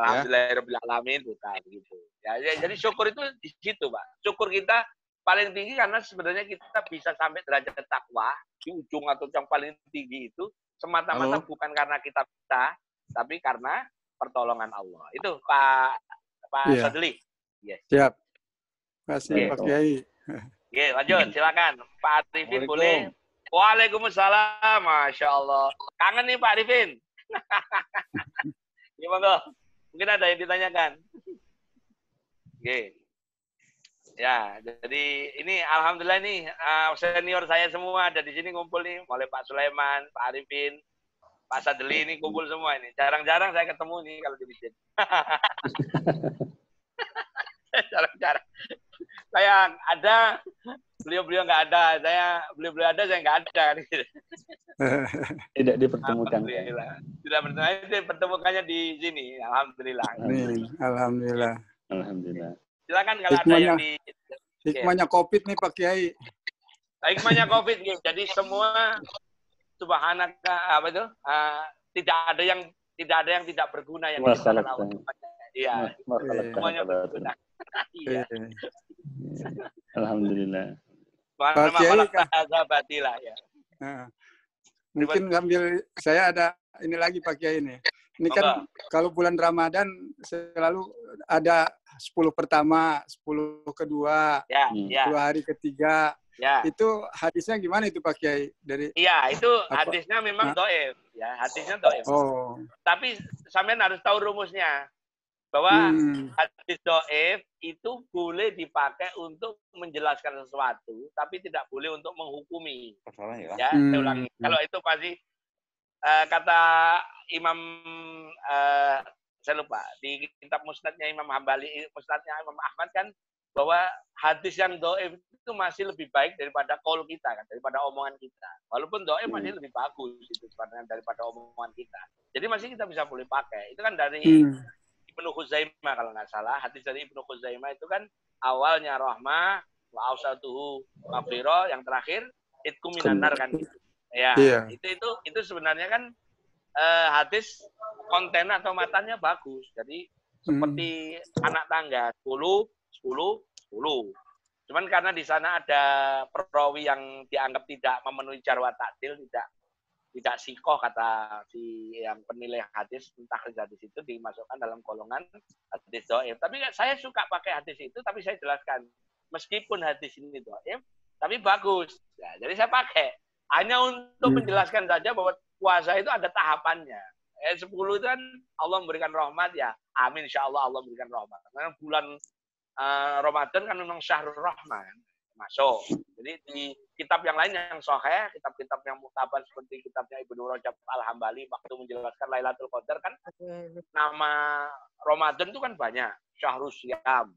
Alhamdulillahirabbil alamin bukan gitu. Ya, jadi syukur itu di situ, Pak. Syukur kita paling tinggi karena sebenarnya kita bisa sampai derajat takwa di ujung atau yang paling tinggi itu semata-mata bukan karena kita bisa, tapi karena pertolongan Allah. Itu Pak Sadli. Yes. Siap. Terima kasih Pak Kiai. Oke, lanjut silakan Pak Arifin boleh. Waalaikumsalam, Masya Allah. Kangen nih Pak Arifin. Gimana? Mungkin ada yang ditanyakan. Oke. Ya, jadi ini alhamdulillah nih senior saya semua ada di sini ngumpul nih, mulai Pak Sulaiman, Pak Arifin, Pak Sadli ini kumpul semua ini. Jarang-jarang saya ketemu nih kalau di masjid. Jarang-jarang. Saya ada, beliau-beliau nggak ada. Beliau-beliau ada, saya nggak ada. Tidak dipertemukan. Tidak dipertemukannya di sini. Alhamdulillah. Amin. Alhamdulillah. Alhamdulillah. Silakan kalau ada yang di hikmahnya COVID nih Pak Kiai. Hikmahnya COVID gitu. Jadi semua subhanaka apa itu? Tidak ada yang tidak berguna yang diciptakan Allah. Iya. Semuanya berguna. Iya. Alhamdulillah. Batilah ya. Mungkin ngambil saya ada ini lagi Pak Kiai ini. Ini kan kalau bulan Ramadan selalu ada 10 pertama, 10 kedua, 10 hari ketiga. Ya. Itu hadisnya gimana itu Pak Kiai dari? Iya, itu hadisnya memang dhaif, ya, hadisnya dhaif. Oh. Tapi sampean harus tahu rumusnya. Bahwa hadis dhaif itu boleh dipakai untuk menjelaskan sesuatu, tapi tidak boleh untuk menghukumi. Ya, saya ulangi. Kalau itu pasti kata Imam saya lupa di kitab Musnadnya Imam Hambali, Musnadnya Imam Ahmad kan bahwa hadis yang dhaif itu masih lebih baik daripada qaul kita kan, daripada omongan kita. Walaupun dhaif masih lebih bagus itu daripada omongan kita. Jadi masih kita bisa boleh pakai. Itu kan dari Ibnu Khuzaimah kalau nggak salah, hadis dari Ibnu Khuzaimah itu kan awalnya rahmah, wa ausatuhu maghfirah, yang terakhir itqu minan nar kan gitu. Ya, itu sebenarnya kan hadis konten atau matanya bagus. Jadi seperti anak tangga 10 10 10. Cuman karena di sana ada perawi yang dianggap tidak memenuhi jarwa ta'dil, tidak sikoh kata si yang penilai hadis, mentahriz hadis itu dimasukkan dalam golongan hadis dhaif. Tapi saya suka pakai hadis itu, tapi saya jelaskan meskipun hadis ini dhaif, tapi bagus. Ya, jadi saya pakai hanya untuk menjelaskan saja bahwa puasa itu ada tahapannya. 10 itu kan Allah memberikan rahmat ya, amin insyaallah Allah memberikan rahmat. Karena bulan Ramadan kan memang syahrul rahman masuk. Jadi di kitab yang lain yang sahih, kitab-kitab yang muktabar seperti kitabnya Ibnu Rajab Al-Hambali waktu menjelaskan Lailatul Qadar kan nama Ramadan itu kan banyak. Syahrul Siyam,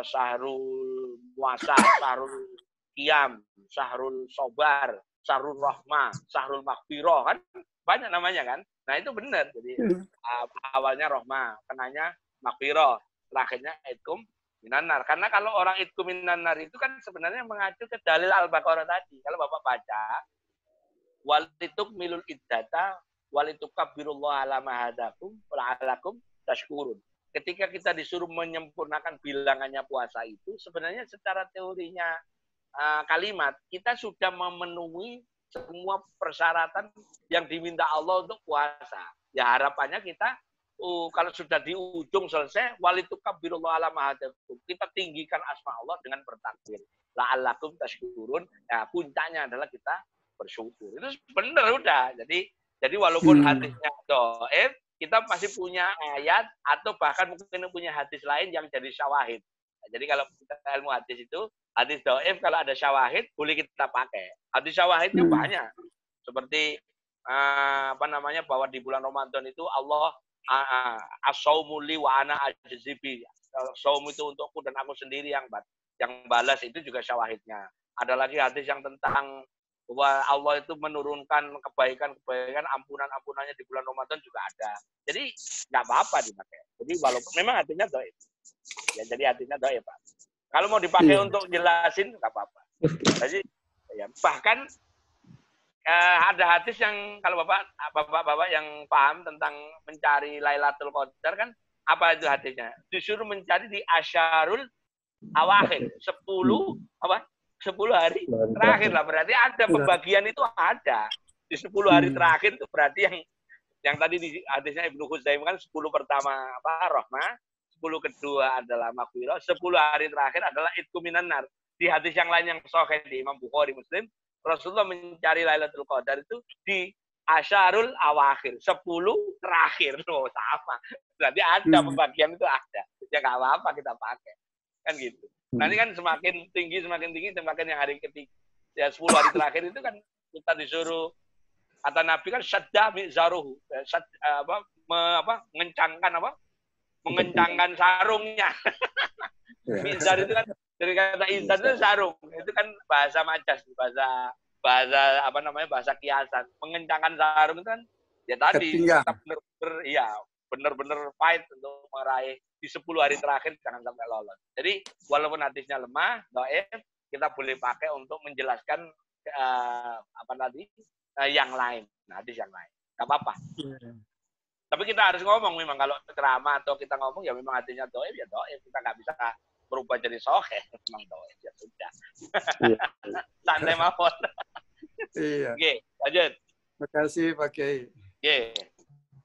Syahrul Puasa, Syahrul Qiyam, Syahrul Sobar, Syahrul Rahmah, Syahrul Maghfirah kan banyak namanya kan. Nah itu benar. Jadi awalnya Rahmah, kenanya Maghfirah, terakhirnya Itqum Minanar. Karena kalau orang Itqum Minanar itu kan sebenarnya mengacu ke dalil Al-Baqarah tadi. Kalau Bapak baca, walitukmilul iddata walitukabbirullaha ala ma hadakum wala'alakum tashkurun. Ketika kita disuruh menyempurnakan bilangannya puasa itu, sebenarnya secara teorinya kalimat, kita sudah memenuhi semua persyaratan yang diminta Allah untuk puasa. Ya harapannya kita kalau sudah di ujung selesai, walitukabbirullaha ala ma hadakum. Kita tinggikan asma Allah dengan bertakbir. La'allakum tashkurun. Ya, puncaknya adalah kita bersyukur. Itu benar udah. Jadi walaupun hadisnya dhaif, kita masih punya ayat atau bahkan mungkin punya hadis lain yang jadi syawahid. Nah, jadi kalau kita ilmu hadis itu, hadis dhaif kalau ada syawahid boleh kita pakai. Hadis syawahidnya banyak. Seperti bahwa di bulan Ramadan itu Allah as-saumu li wa ana ajzibi. Saum itu untukku dan aku sendiri yang balas, itu juga syawahidnya. Ada lagi hadis yang tentang bahwa Allah itu menurunkan kebaikan-kebaikan, ampunan-ampunannya di bulan Ramadan juga ada. Jadi nggak apa-apa dipakai. Jadi walaupun memang hatinya dhaif. Ya jadi hatinya dhaif, Pak. Kalau mau dipakai untuk jelasin nggak apa-apa. Jadi ya, bahkan ada hadis yang kalau bapak yang paham tentang mencari Lailatul Qadar kan, apa itu hadisnya? Disuruh mencari di asyarul awakhir, 10 hari terakhir lah, berarti ada pembagian itu ada di 10 hari terakhir itu berarti yang tadi di hadisnya Ibnu Khuzaimah kan 10 pertama rahmah, 10 kedua adalah maghfirah, 10 hari terakhir adalah itqu minan nar. Di hadis yang lain yang sahih di Imam Bukhari Muslim, Rasulullah mencari Lailatul Qadar itu di asyarul awakhir, 10 terakhir. Loh, sama. Berarti ada pembagian itu ada. Ya nggak apa-apa kita pakai. Kan gitu. Nanti kan semakin tinggi, semakin yang hari ketiga. Ya 10 hari terakhir itu kan kita disuruh, kata Nabi kan syadda mi'zaruhu. Mengencangkan sarungnya. Mizar itu kan dari kata izar itu sarung, itu kan bahasa majas, bahasa kiasan. Mengencangkan sarung itu kan ya tadi kita benar-benar fight untuk meraih di 10 hari terakhir jangan sampai lolos. Jadi walaupun hadisnya lemah, dhaif, kita boleh pakai untuk menjelaskan yang lain, hadis yang lain. Gak apa-apa. Tapi kita harus ngomong memang kalau ceramah atau kita ngomong ya memang hadisnya doib ya doib. Kita nggak bisa berubah jadi sahih memang doib ya sudah. Santai mawon. Iya. Oke, lanjut. Terima kasih Pak Kiai.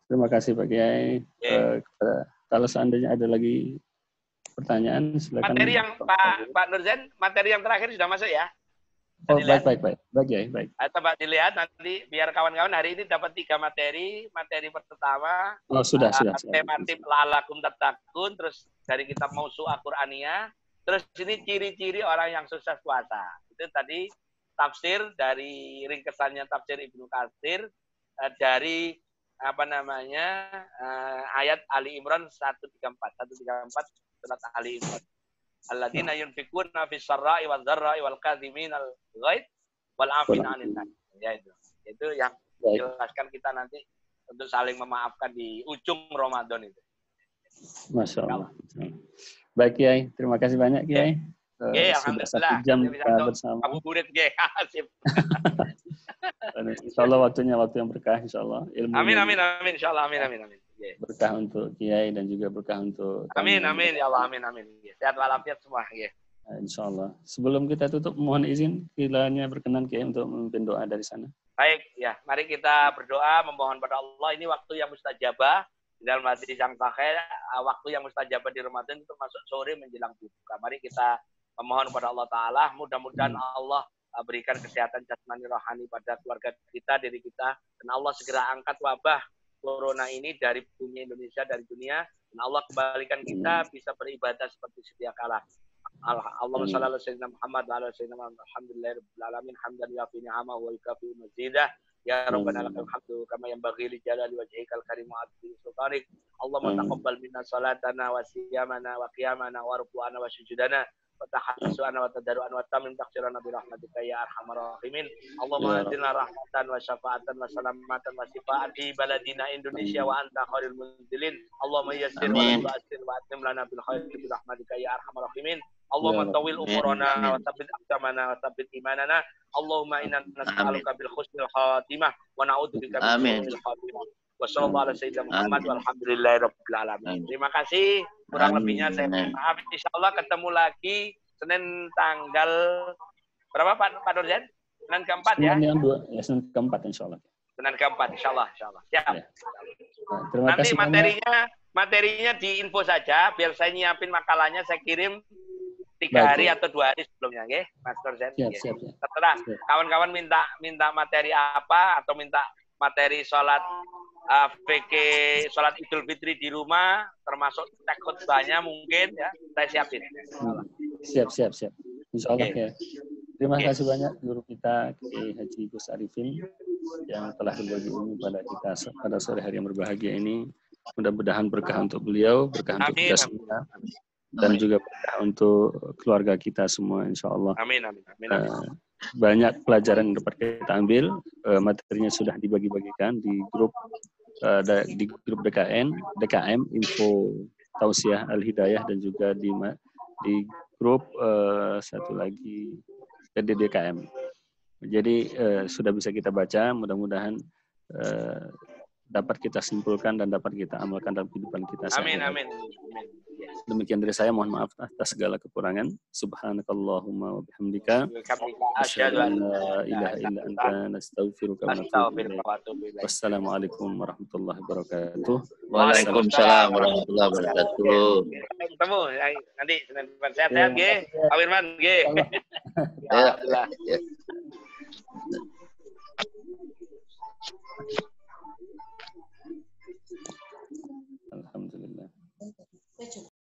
Terima kasih Pak Kiai. Kalau seandainya ada lagi pertanyaan, silakan. Materi yang Pak Nurzain, materi yang terakhir sudah masuk ya? Oh, baik ya, baik. Coba dilihat nanti biar kawan-kawan hari ini dapat 3 materi. Materi pertama, sudah. Tematik la'allakum tattaqun, terus dari kitab Mausu'ah Qur'aniyah, terus ini ciri-ciri orang yang sukses puasa. Itu tadi tafsir dari ringkesannya tafsir Ibnu Katsir dari ayat Ali Imran 134 surat Ali Imran. Alladzina yunfikuna fis sarra'i wal dharra'i wal kadhiminal ghaidh wal 'afina 'anil nas. Ya itu. Itu yang jelaskan kita nanti untuk saling memaafkan di ujung Ramadan itu. Masya Allah. Baik Kiai, terima kasih banyak Kiai. Sudah 1 jam kita bersama. Abu Burit Kiai. Asip. Insyaallah waktunya waktu yang berkah insyaallah. Amin insyaallah amin. Berkah untuk Kiai dan juga berkah untuk Amin ya Allah amin. Sehat walafiat semua ya. Insyaallah. Sebelum kita tutup mohon izin kiranya berkenan Kiai untuk memimpin doa dari sana. Baik ya, mari kita berdoa memohon pada Allah. Ini waktu yang mustajabah dalam hadis yang sahih, waktu yang mustajabah di Ramadan itu masuk sore menjelang buka. Mari kita memohon kepada Allah Ta'ala, mudah-mudahan Allah berikan kesehatan jasmani rohani pada keluarga kita, diri kita, dan Allah segera angkat wabah corona ini dari bumi Indonesia, dari dunia, dan Allah kembalikan kita bisa beribadah seperti sedia kala. Allahumma shalli ala sayyidina Muhammad wa ala sayyidina Muhammad. Alhamdulillahirabbil alamin hamdan yafi ni'amahu wa yukafi mazidah. Ya Rabbana lakal hamdu kama yanbaghi li jalali wajhikal karim wa 'azimi sultanik. Allahumma taqabbal minna salatana wa siyamana wa qiyamana wa ruku'ana wa sujudana wa tahassuana wa tadarru'an wa tamim taghfirana bi rahmatika ya arhamar rahimin. Allahumma atina rahmatan wa syafa'atan wa salamatan wa shifaan fi baladina Indonesia wa anta khairul munzilin. Allahumma yassir wa tu'assir wa atim lana bil khair bi rahmatika ya arhamar rahimin. Allahumma tawil umurana wa tsabbit aqdamana wa tsabbit imanana. Allahumma inna nas'aluka bil husnil khatimah wa na'udzubika min su'il khatimah. Wassallallahu ala sayyidina Muhammad walhamdulillahirabbil alamin. Terima kasih. Kurang lebihnya saya maaf. Insyaallah ketemu lagi Senin tanggal berapa Pak Nurzain? Senin keempat ya? Senin keempat insyaallah. Senin keempat insyaallah. Siap. Ya. Terima Nanti kasih materinya diinfo saja biar saya nyiapin makalahnya, saya kirim 3 hari atau 2 hari sebelumnya, nggih, Mas Nurzain. Siap. Terserah. Kawan-kawan minta materi apa atau minta materi sholat sholat Idul Fitri di rumah, termasuk teks khutbahnya mungkin ya, saya siapin. Siap. Insyaallah ya. Terima kasih banyak guru kita Kiai Haji Gus Arifin yang telah berbagi ilmu pada kita pada sore hari yang berbahagia ini. Mudah-mudahan berkah untuk beliau, berkah untuk kita semua, dan juga berkah untuk keluarga kita semua insyaallah. Amin. Banyak pelajaran yang dapat kita ambil, materinya sudah dibagi-bagikan di grup DKM Info Tausiah Al Hidayah, dan juga di grup satu lagi di DKM. Jadi sudah bisa kita baca, mudah-mudahan dapat kita simpulkan dan dapat kita amalkan dalam kehidupan kita. Amin. Demikian dari saya, mohon maaf atas segala kekurangan. Subhanakallahumma wa bihamdika asyhadu an la ilaha illa anta nastaghfiruka wa natubu ilaik. Wassalamualaikum warahmatullahi wabarakatuh. Waalaikumsalam warahmatullahi wabarakatuh. Ketemu nanti sehat-sehat nggih. Pak Firman nggih. Ya.